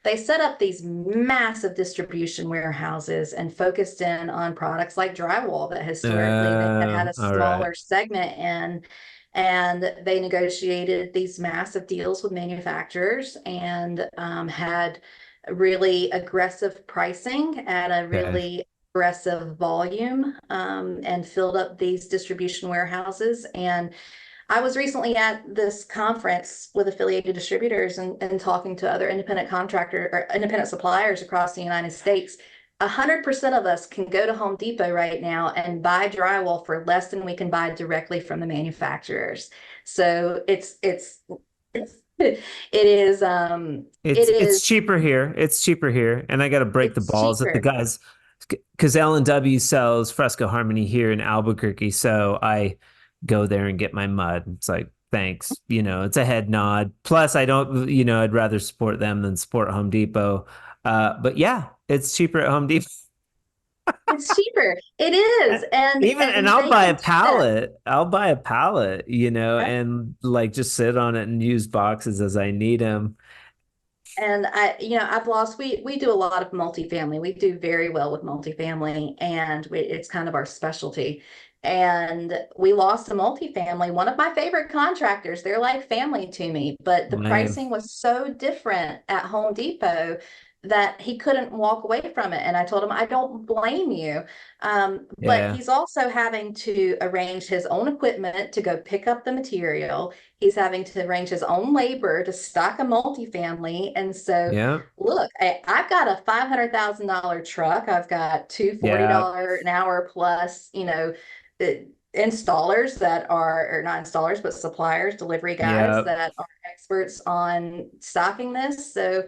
they set up these massive distribution warehouses and focused in on products like drywall that historically they had had a All right. smaller segment in, and they negotiated these massive deals with manufacturers and had really aggressive pricing at a Okay. really aggressive volume, and filled up these distribution warehouses. And I was recently at this conference with affiliated distributors and talking to other independent contractor or independent suppliers across the United States. 100% of us can go to Home Depot right now and buy drywall for less than we can buy directly from the manufacturers. So it It's is cheaper here. It's cheaper here, and I got to break the it's balls at the cheaper. guys because L&W sells Fresco Harmony here in Albuquerque. So I go there and get my mud. It's like thanks, it's a head nod. Plus, I don't, I'd rather support them than support Home Depot. But yeah, it's cheaper at Home Depot. It's cheaper. It is. And And I'll they buy a can do that. pallet. I'll buy a pallet, Yep. and like just sit on it and use boxes as I need them. And I've lost, we do a lot of multifamily. We do very well with multifamily, and it's kind of our specialty. And we lost a multifamily, one of my favorite contractors. They're like family to me, but the Lame. pricing was so different at Home Depot that he couldn't walk away from it. And I told him, I don't blame you. But Yeah. he's also having to arrange his own equipment to go pick up the material. He's having to arrange his own labor to stock a multifamily. And so, Yeah. look, I've got a $500,000 truck. I've got two Yeah. $40 an hour plus, installers that are, or not installers, but suppliers, delivery guys Yeah. that are experts on stocking this. So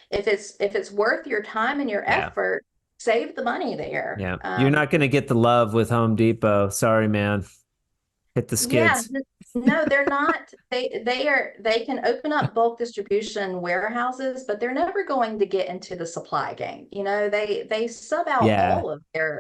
if it's worth your time and your Yeah. effort, save the money there. Yeah. You're not going to get the love with Home Depot. Sorry, man. Hit the Yeah, skids. no, they're not. They can open up bulk distribution warehouses, but they're never going to get into the supply game. They sub out Yeah.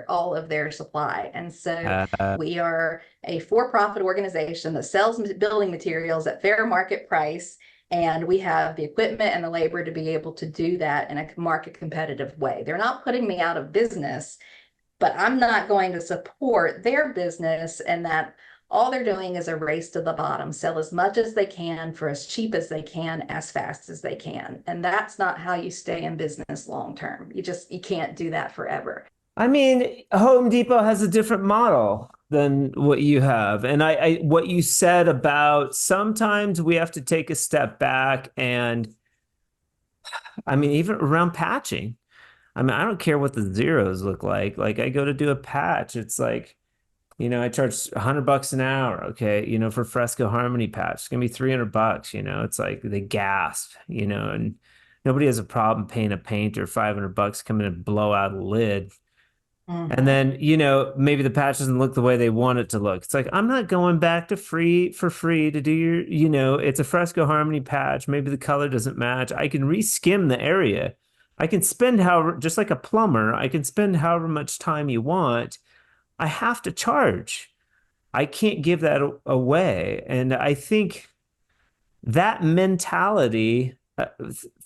all of their supply. And so Uh, we are a for-profit organization that sells building materials at fair market price, and we have the equipment and the labor to be able to do that in a market competitive way. They're not putting me out of business, but I'm not going to support their business, and that all they're doing is a race to the bottom, sell as much as they can for as cheap as they can, as fast as they can. And that's not how you stay in business long term. You can't do that forever. I mean, Home Depot has a different model than what you have. And what you said about sometimes we have to take a step back and I mean, even around patching. I mean, I don't care what the zeros look like. Like I go to do a patch, it's like, I charge $100 an hour. Okay. For Fresco Harmony patch, it's gonna be $300. It's like they gasp, and nobody has a problem paying a painter $500 come in and blow out a lid. And Mm-hmm. then, maybe the patch doesn't look the way they want it to look. It's like, I'm not going back to free for free to do it's a Fresco Harmony patch. Maybe the color doesn't match. I can reskim the area. I can spend however, just like a plumber, I can spend however much time you want. I have to charge. I can't give that away. And I think that mentality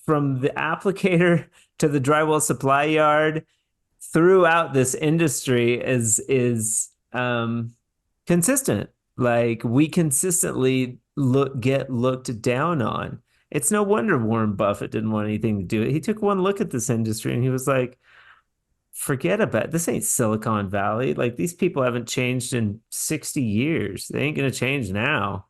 from the applicator to the drywall supply yard throughout this industry is consistent. Like we consistently get looked down on. It's no wonder Warren Buffett didn't want anything to do it. He took one look at this industry and he was like, forget about it. This ain't Silicon Valley. Like these people haven't changed in 60 years. They ain't gonna change now.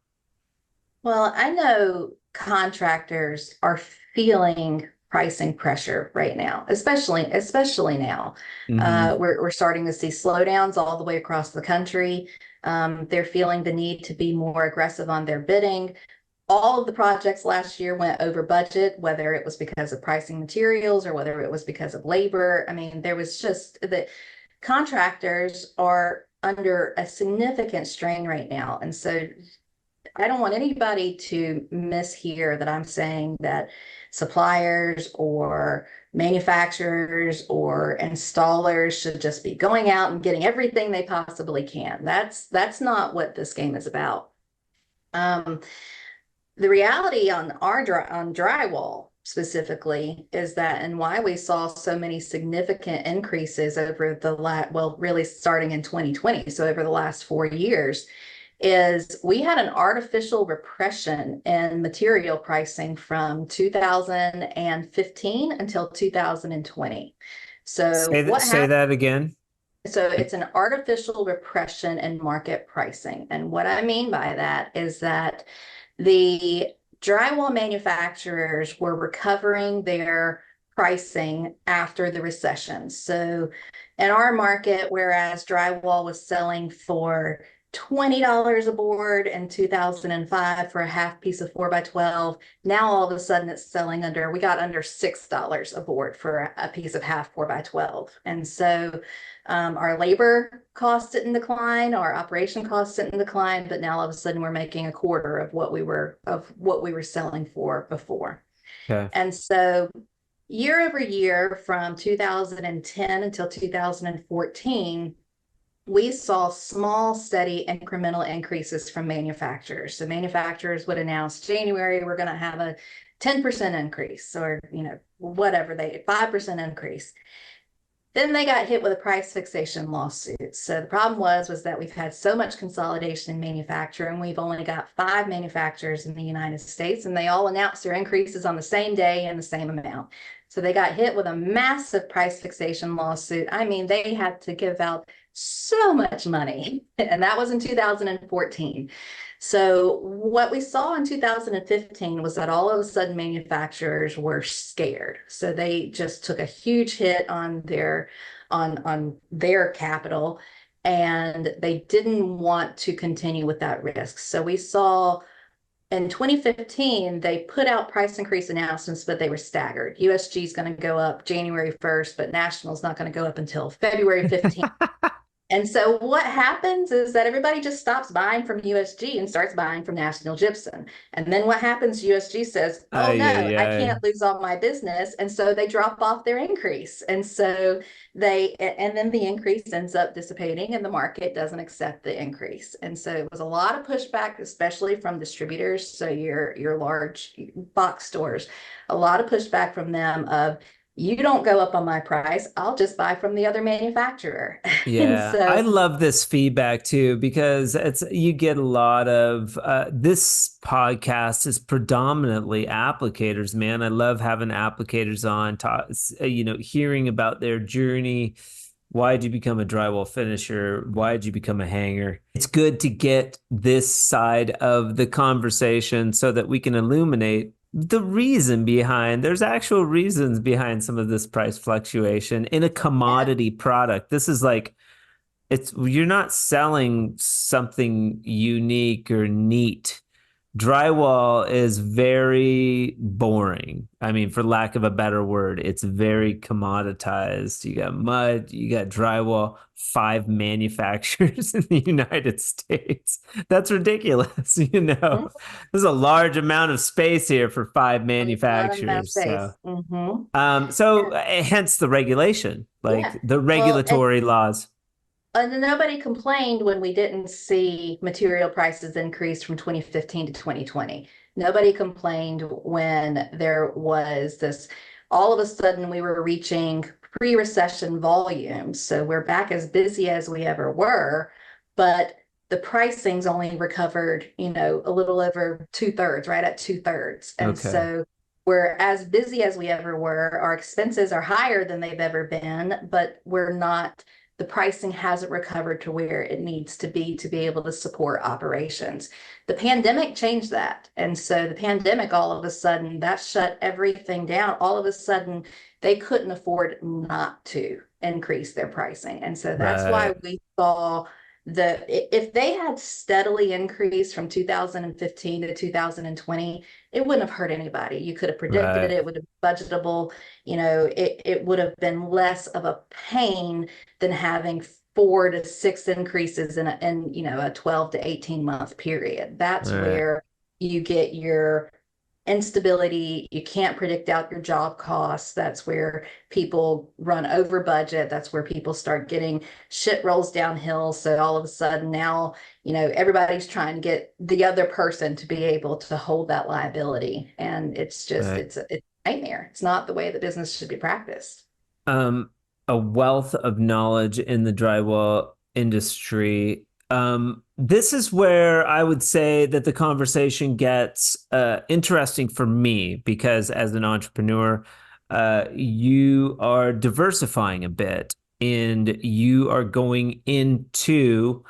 Well, I know contractors are feeling pricing pressure right now, especially now. Hmm. We're starting to see slowdowns all the way across the country. They're feeling the need to be more aggressive on their bidding. All of the projects last year went over budget, whether it was because of pricing materials or whether it was because of labor. I mean, there was just the contractors are under a significant strain right now. And so I don't want anybody to mishear that I'm saying that suppliers or manufacturers or installers should just be going out and getting everything they possibly can. That's not what this game is about. Um, the reality on on drywall specifically is that, and why we saw so many significant increases over really starting in 2020, so over the last 4 years, is we had an artificial repression in material pricing from 2015 until 2020. So what Say happened? that again. So it's an artificial repression in market pricing. And what I mean by that is that the drywall manufacturers were recovering their pricing after the recession. So in our market, whereas drywall was selling for $20 a board in 2005 for a half piece of 4 by 12, now all of a sudden it's selling we got under $6 a board for a piece of half 4 by 12. And so our labor costs didn't decline, our operation costs didn't decline, but now all of a sudden we're making a quarter of what we were selling for before. Okay. And so year over year from 2010 until 2014, we saw small, steady, incremental increases from manufacturers. So manufacturers would announce January, we're going to have a 10% increase, or, whatever, they 5% increase. Then they got hit with a price fixation lawsuit. So the problem was that we've had so much consolidation in manufacturing. We've only got 5 manufacturers in the United States, and they all announced their increases on the same day and the same amount. So they got hit with a massive price fixation lawsuit. I mean, they had to give out so much money, and that was in 2014. So what we saw in 2015 was that all of a sudden manufacturers were scared. So they just took a huge hit on their capital, and they didn't want to continue with that risk. So we saw in 2015, they put out price increase announcements, but they were staggered. USG is going to go up January 1st, but National is not going to go up until February 15th. And so what happens is that everybody just stops buying from USG and starts buying from National Gypsum. And then what happens? USG says, oh Ay, no, ay, I ay. can't lose all my business. And so they drop off their increase. And then the increase ends up dissipating and the market doesn't accept the increase. And so it was a lot of pushback, especially from distributors. So your large box stores, a lot of pushback from them of, you don't go up on my price, I'll just buy from the other manufacturer. And Yeah, I so, love this feedback too because it's you get a lot of this podcast is predominantly applicators, man. I love having applicators on, hearing about their journey. Why did you become a drywall finisher? Why did you become a hanger? It's good to get this side of the conversation so that we can illuminate the reason behind, there's actual reasons behind some of this price fluctuation in a yeah, commodity product. This is like, you're not selling something unique or neat. Drywall is very boring. I mean, for lack of a better word, it's very commoditized. You got mud, you got drywall, 5 manufacturers in the United States. That's ridiculous. There's a large amount of space here for five a lot of that manufacturers. space. Hmm. Hence the regulation, like Yeah. the Well, regulatory laws. and nobody complained when we didn't see material prices increase from 2015 to 2020. Nobody complained when there was this, all of a sudden we were reaching pre-recession volumes. So we're back as busy as we ever were, but the pricing's only recovered, a little over 2/3, right at 2/3. And Okay. so we're as busy as we ever were. Our expenses are higher than they've ever been, but we're not, the pricing hasn't recovered to where it needs to be able to support operations. The pandemic changed that. And so the pandemic, all of a sudden, that shut everything down. All of a sudden, they couldn't afford not to increase their pricing. And so that's why Right. we saw if they had steadily increased from 2015 to 2020, it wouldn't have hurt anybody. You could have predicted it, Right. it would have been budgetable, it would have been less of a pain than having 4 to 6 increases in a 12 to 18 month period. That's Right. where you get your instability. You can't predict out your job costs. That's where people run over budget. That's where people start getting shit rolls downhill. So all of a sudden now, everybody's trying to get the other person to be able to hold that liability. And it's just, Right. it's a nightmare. It's not the way the business should be practiced. um, a wealth of knowledge in the drywall industry. This is where I would say that the conversation gets interesting for me because as an entrepreneur, you are diversifying a bit and you are going into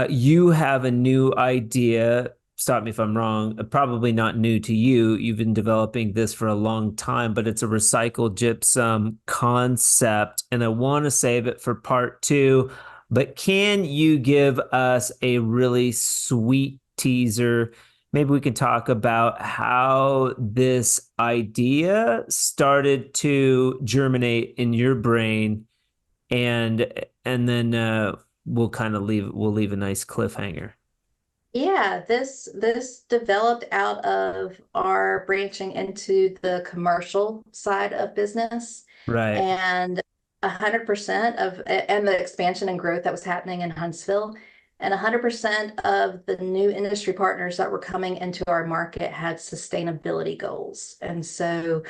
you have a new idea. Stop me if I'm wrong. Probably not new to you. You've been developing this for a long time, but it's a recycled gypsum concept. And I want to save it for part two. But can you give us a really sweet teaser? Maybe we can talk about how this idea started to germinate in your brain and then we'll leave a nice cliffhanger. Yeah, this developed out of our branching into the commercial side of business, Right. and 100% of and the expansion and growth that was happening in Huntsville, and 100% of the new industry partners that were coming into our market had sustainability goals. And so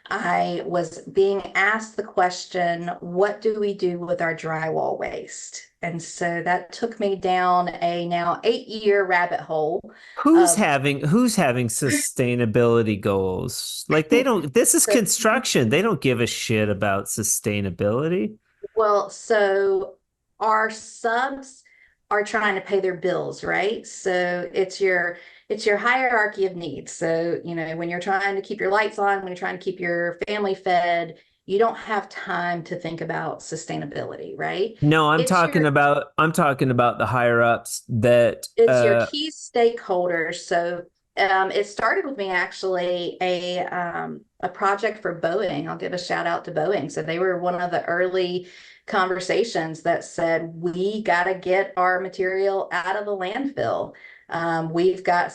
I was being asked the question, what do we do with our drywall waste? And so that took me down a now 8-year rabbit hole of Who's having sustainability goals? Like they don't, this is so, construction. They don't give a shit about sustainability. well, so our subs are trying to pay their bills, right? So it's your hierarchy of needs. So, when you're trying to keep your lights on, when you're trying to keep your family fed, you don't have time to think about sustainability, right? No, It's your I'm talking about the higher ups that it's your key stakeholders. So it started with me actually a project for Boeing. I'll give a shout out to Boeing. So they were one of the early conversations that said we got to get our material out of the landfill. We've got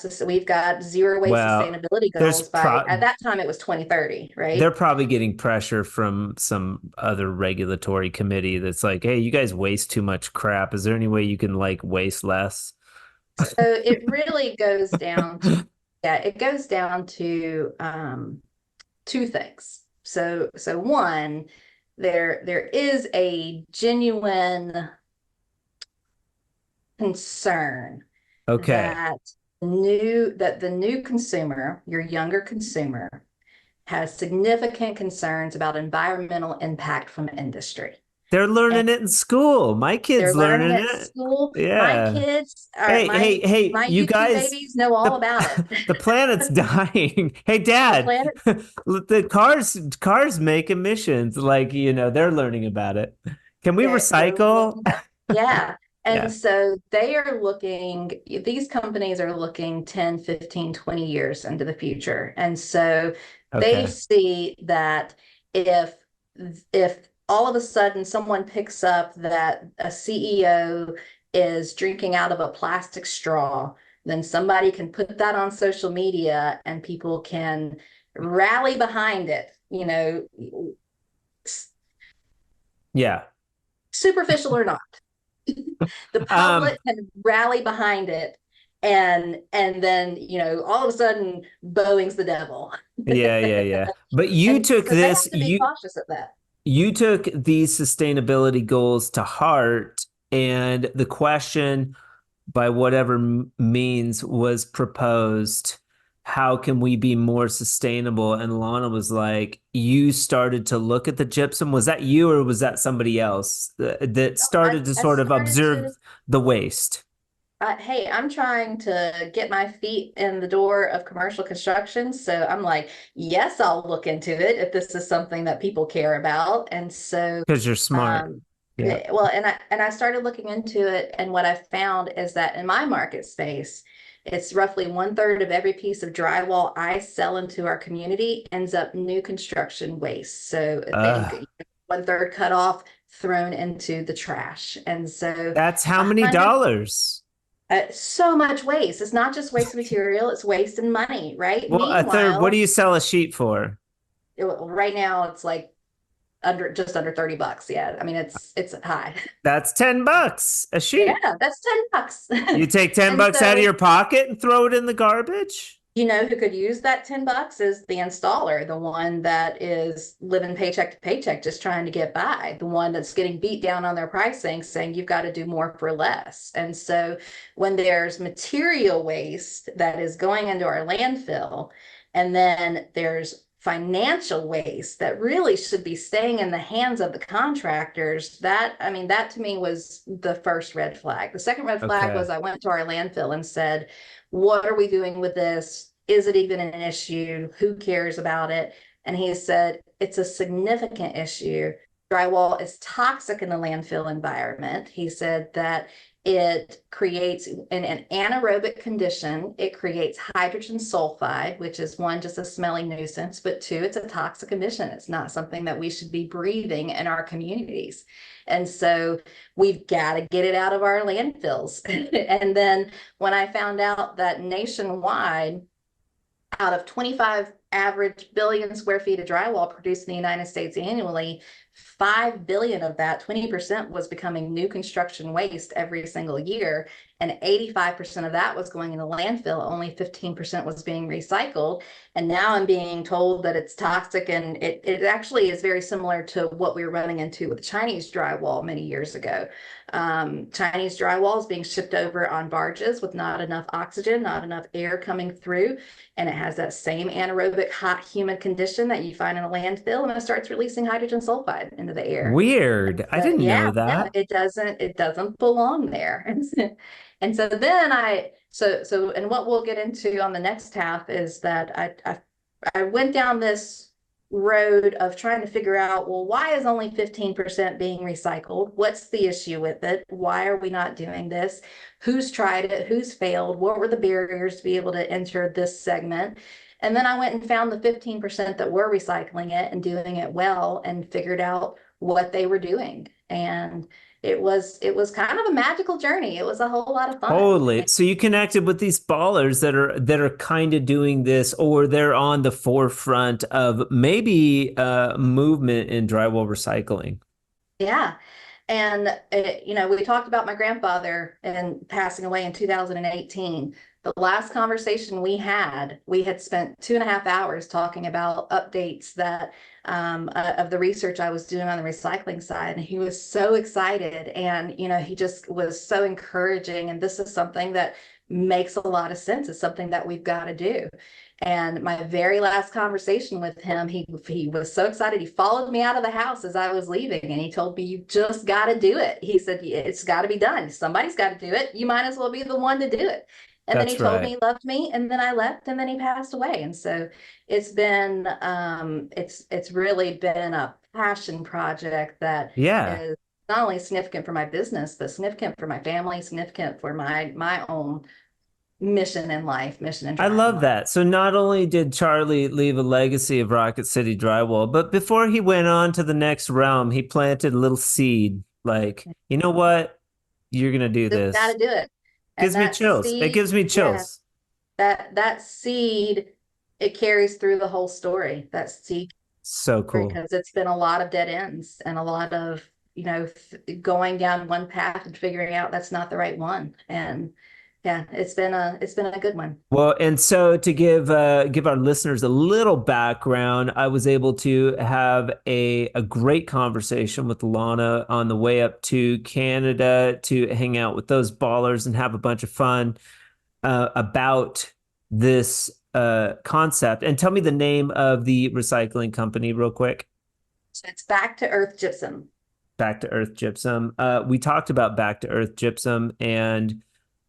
zero waste well, sustainability there's goals by at that time it was 2030, they're right? probably getting pressure from some other regulatory committee that's like, "Hey, you guys waste too much crap. Is there any way you can like waste less?" So it really goes down to yeah, it goes down to two things. So one, there is a genuine concern Okay. that the new consumer, your younger consumer, has significant concerns about environmental impact from industry. They're And learning it in school. My they're kid's learning learning at it. school. My Yeah. kids are Hey, my hey, hey, my you YouTube guys, babies know all the about it. the planet's dying. Hey, The Dad, planet, the cars make emissions. Like, they're learning about it. Can we they're recycle? looking at yeah. And Yeah. so these companies are looking 10, 15, 20 years into the future. And so they Okay. see that if if all of a sudden someone picks up that a CEO is drinking out of a plastic straw, then somebody can put that on social media and people can rally behind it, Yeah. superficial or not. The Um, public can rally behind it, and then all of a sudden Boeing's the devil. yeah, yeah, yeah. But And so they have to be cautious of that. you took these sustainability goals to heart, and the question, by whatever means, was proposed, how can we be more sustainable? And Lana was like, you started to look at the gypsum. Was that you or was that somebody else that I, started to I sort of started observe to the waste? hey, I'm trying to get my feet in the door of commercial construction. So I'm like, yes, I'll look into it if this is something that people care about. And so, Because you're smart. um, Yeah. well, and I started looking into it, and what I found is that in my market space, it's roughly 1/3 of every piece of drywall I sell into our community ends up new construction waste. So Uh, think 1/3 cut off, thrown into the trash. And so that's how a many hundred dollars? so much waste. It's not just waste of material, it's waste and money, right? Well, a third, what do Meanwhile, you sell a sheet for? right now it's like just under $30. Yeah. I mean, it's high. That's $10 a Yeah, sheet. that's $10. You take 10 And bucks out of so, your pocket and throw it in the garbage? who could use that $10 is the installer, the one that is living paycheck to paycheck, just trying to get by, the one that's getting beat down on their pricing, saying you've got to do more for less. And so when there's material waste that is going into our landfill, and then there's financial waste that really should be staying in the hands of the contractors, that to me was the first red flag. The second red flag Okay. was I went to our landfill and said, what are we doing with this? Is it even an issue? Who cares about it? And he said, it's a significant issue. Drywall is toxic in the landfill environment. He said that It creates in an anaerobic condition, it creates hydrogen sulfide, which is one, just a smelly nuisance, but two, it's a toxic emission. It's not something that we should be breathing in our communities. And so we've got to get it out of our landfills. And then when I found out that nationwide, out of 25 average billion square feet of drywall produced in the United States annually, 5 billion of that, 20%, was becoming new construction waste every single year. And 85% of that was going into landfill. Only 15% was being recycled. And now I'm being told that it's toxic. And it actually is very similar to what we were running into with Chinese drywall many years ago. Chinese drywall is being shipped over on barges with not enough oxygen, not enough air coming through. And it has that same anaerobic, hot, humid condition that you find in a landfill, and it starts releasing hydrogen sulfide into the air. Weird. I didn't know No, that. it doesn't belong there. And so then and what we'll get into on the next half is that I went down this road of trying to figure out, well, why is only 15% being recycled? What's the issue with it? Why are we not doing this? Who's tried it? Who's failed? What were the barriers to be able to enter this segment? And then I went and found the 15% that were recycling it and doing it well, and figured out what they were doing. And it was kind of a magical journey. It was a whole lot of fun. Totally. So you connected with these ballers that are kind of doing this, or they're on the forefront of maybe movement in drywall recycling. Yeah. And, we talked about my grandfather and passing away in 2018. The last conversation we had spent 2.5 hours talking about updates that of the research I was doing on the recycling side. And he was so excited, and, he just was so encouraging. And this is something that makes a lot of sense. It's something that we've got to do. And my very last conversation with him, he was so excited. He followed me out of the house as I was leaving, and he told me, "You just got to do it." He said, "It's got to be done. Somebody's got to do it. You might as well be the one to do it." And then he That's told me right. he loved me, and then I left, and then he passed away. And so it's really been a passion project that Yeah. is not only significant for my business, but significant for my family, significant for my own mission in life, mission and I drive in love life. that. So not only did Charlie leave a legacy of Rocket City Drywall, but before he went on to the next realm, he planted a little seed like, you know what? You're gonna do Just got this. to do it. And Gives me that chills. It seed, gives me yeah, chills. that seed, it carries through the whole story. That seed, So cool. because it's been a lot of dead ends and a lot of, going down one path and figuring out that's not the right one. And yeah, it's been a good one. Well, and so to give our listeners a little background, I was able to have a great conversation with Alana on the way up to Canada to hang out with those ballers and have a bunch of fun about this concept. And tell me the name of the recycling company real quick. So it's Back to Earth Gypsum. Back to Earth Gypsum. We talked about Back to Earth Gypsum and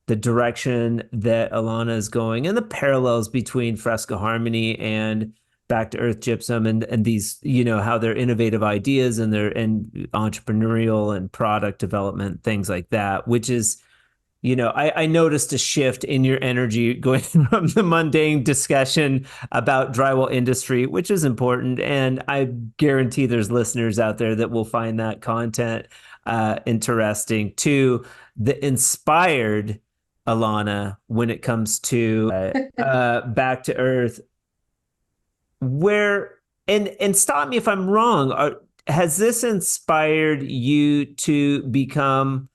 the direction that Alana is going and the parallels between Fresco Harmony and Back to Earth Gypsum, and these, how their innovative ideas and their entrepreneurial and product development, things like that, which is, I noticed a shift in your energy going from the mundane discussion about drywall industry, which is important. And I guarantee there's listeners out there that will find that content interesting, to the inspired Alana when it comes to Back to Earth. Where, and stop me if I'm wrong, has this inspired you to become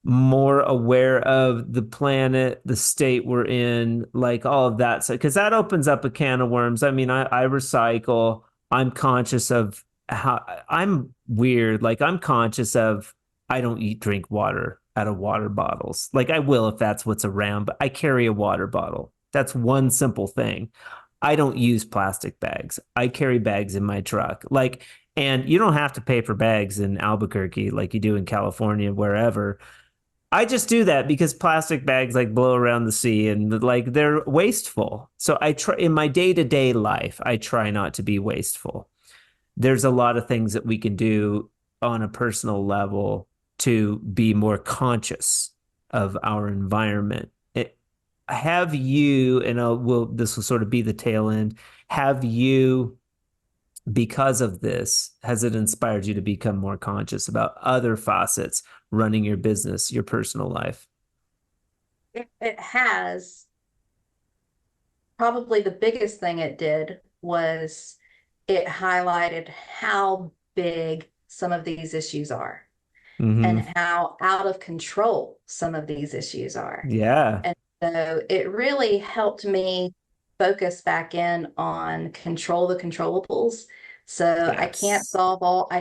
more aware of the planet, the state we're in, like all of that? So, because that opens up a can of worms. I mean, I recycle. I'm conscious of how I'm weird. Like, I'm conscious of I don't drink water out of water bottles. Like, I will if that's what's around, but I carry a water bottle. That's one simple thing. I don't use plastic bags. I carry bags in my truck. Like, and you don't have to pay for bags in Albuquerque like you do in California, wherever. I just do that because plastic bags like blow around the sea and like they're wasteful. So I try in my day-to-day life, I try not to be wasteful. There's a lot of things that we can do on a personal level to be more conscious of our environment. Have you, and this will sort of be the tail end, have you, because of this, has it inspired you to become more conscious about other facets running your business, your personal life? It has. Probably the biggest thing it did was it highlighted how big some of these issues are and Hmm. how out of control some of these issues are. Yeah. And so it really helped me focus back in on control the controllables. So I can't Yes. solve all,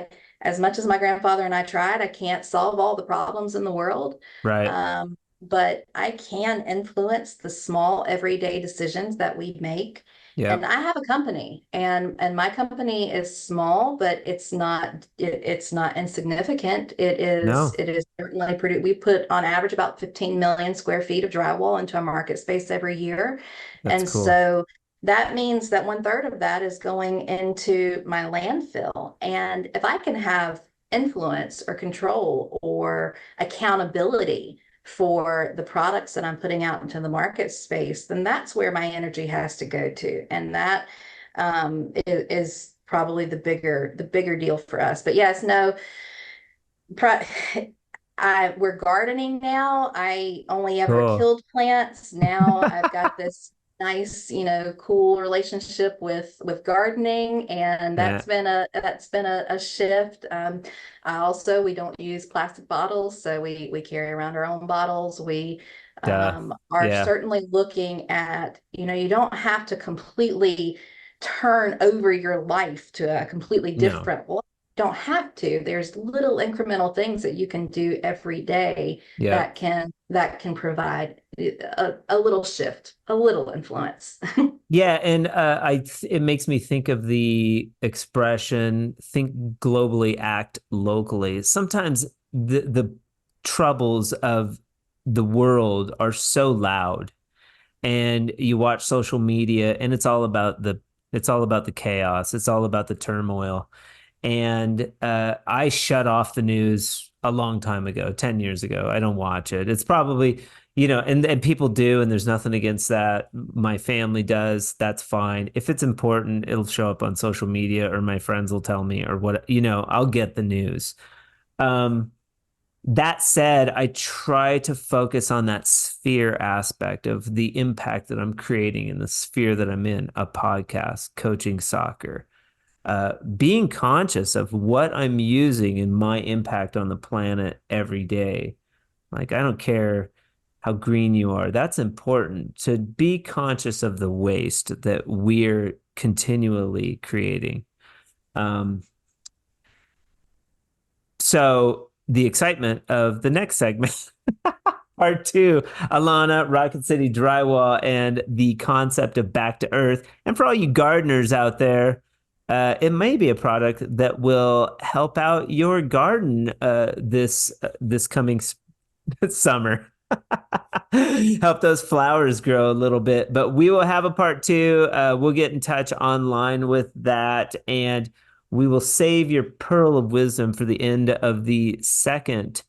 as much as my grandfather and I tried, I can't solve all the problems in the world. Right. But I can influence the small everyday decisions that we make. And Yep. I have a company, and my company is small, but it's not insignificant. No, It is certainly pretty. We put on average about 15 million square feet of drywall into our market space every year. that's And cool. so that means that one third of that is going into my landfill. And if I can have influence or control or accountability for the products that I'm putting out into the market space, then that's where my energy has to go to. And that is probably the bigger deal for us. But yes, no, pro we're gardening now. I only ever Cool. killed plants. Now I've got this nice, cool relationship with gardening, and Yeah. that's been a shift. We don't use plastic bottles, so we carry around our own bottles. We Duh. are Yeah. certainly looking at, you don't have to completely turn over your life to a completely No. different life. Don't have to. There's little incremental things that you can do every day Yep. that can provide a little shift, a little influence. Yeah, and it makes me think of the expression "think globally, act locally." Sometimes the troubles of the world are so loud, and you watch social media, and it's all about the chaos, it's all about the turmoil. And I shut off the news a long time ago, 10 years ago. I don't watch it. It's probably, and people do, and there's nothing against that. My family does. That's fine. If it's important, it'll show up on social media, or my friends will tell me, or what, I'll get the news. Um, that said, I try to focus on that sphere aspect of the impact that I'm creating in the sphere that I'm in, a podcast, coaching soccer, being conscious of what I'm using and my impact on the planet every day. Like, I don't care how green you are. That's important to be conscious of the waste that we're continually creating. Um, so the excitement of the next segment, part two, Alana, Rocket City Drywall, and the concept of back to earth. And for all you gardeners out there, it may be a product that will help out your garden this coming summer. Help those flowers grow a little bit. But we will have a part two. We'll get in touch online with that, and we will save your pearl of wisdom for the end of the second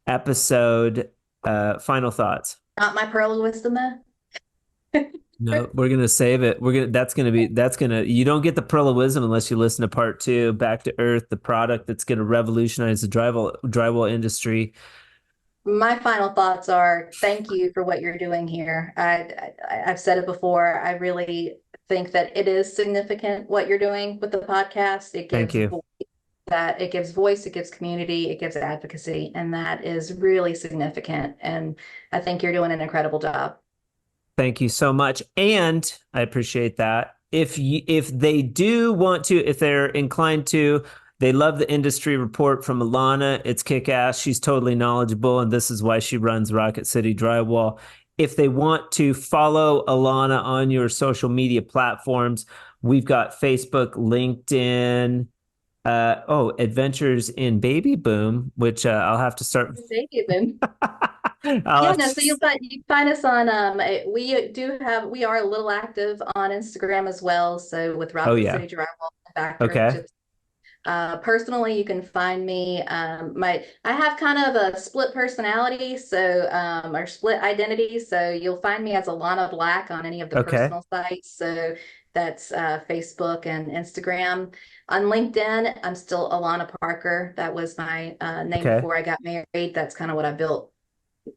episode. Final thoughts. Not my pearl of wisdom, though. No, we're gonna save it. You don't get the pearl of wisdom unless you listen to part two, Back to Earth, the product that's gonna revolutionize the drywall industry. My final thoughts are thank you for what you're doing here. I've said it before. I really think that it is significant what you're doing with the podcast. Thank you. It gives voice, it gives community, it gives advocacy, and that is really significant. And I think you're doing an incredible job. Thank you so much. And I appreciate that. If they do want to, if they're inclined to, they love the industry report from Alana. It's kick ass. She's totally knowledgeable, and this is why she runs Rocket City Drywall. If they want to follow Alana on your social media platforms, we've got Facebook, LinkedIn, Adventures in Baby Boom, which I'll have to start. Thank you, Ben. I'll Yeah, have no, so to, you find us on we are a little active on Instagram as well. So with oh Rocket yeah. City Drywall and Factor, Okay. Personally, you can find me. I have kind of a split personality, so or split identity. So you'll find me as Alana Black on any of the Okay. personal sites. So that's Facebook and Instagram. On LinkedIn, I'm still Alana Parker. That was my name Okay. before I got married. That's kind of what I built.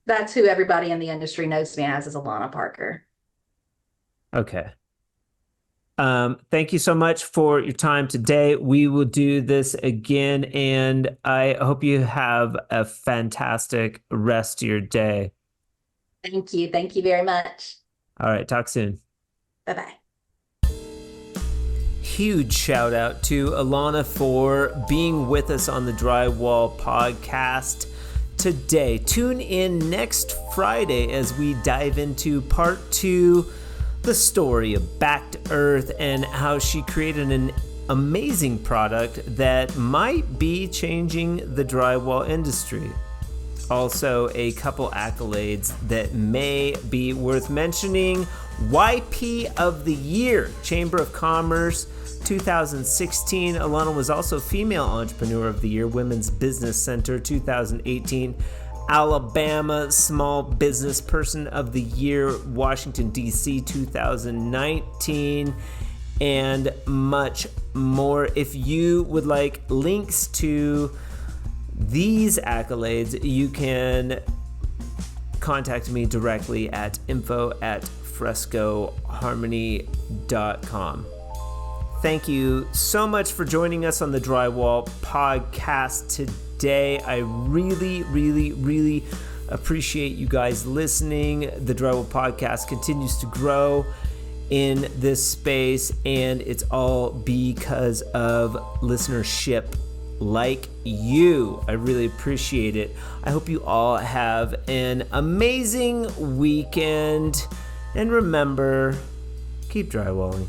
That's who everybody in the industry knows me as, is Alana Parker. Okay. Thank you so much for your time today. We will do this again, and I hope you have a fantastic rest of your day. Thank you. Thank you very much. All right, talk soon. Bye bye. Huge shout out to Alana for being with us on the Drywall podcast today. Tune in next Friday as we dive into part 2, the story of Back to Earth and how she created an amazing product that might be changing the drywall industry. Also, a couple accolades that may be worth mentioning. YP of the Year, Chamber of Commerce 2016. Alana was also Female Entrepreneur of the Year, Women's Business Center 2018. Alabama Small Business Person of the Year, Washington, D.C. 2019, and much more. If you would like links to these accolades, you can contact me directly at info@frescoharmony.com. Thank you so much for joining us on the Drywall podcast today. I really, really, really appreciate you guys listening. The Drywall podcast continues to grow in this space, and it's all because of listenership like you. I really appreciate it. I hope you all have an amazing weekend, and remember, keep drywalling.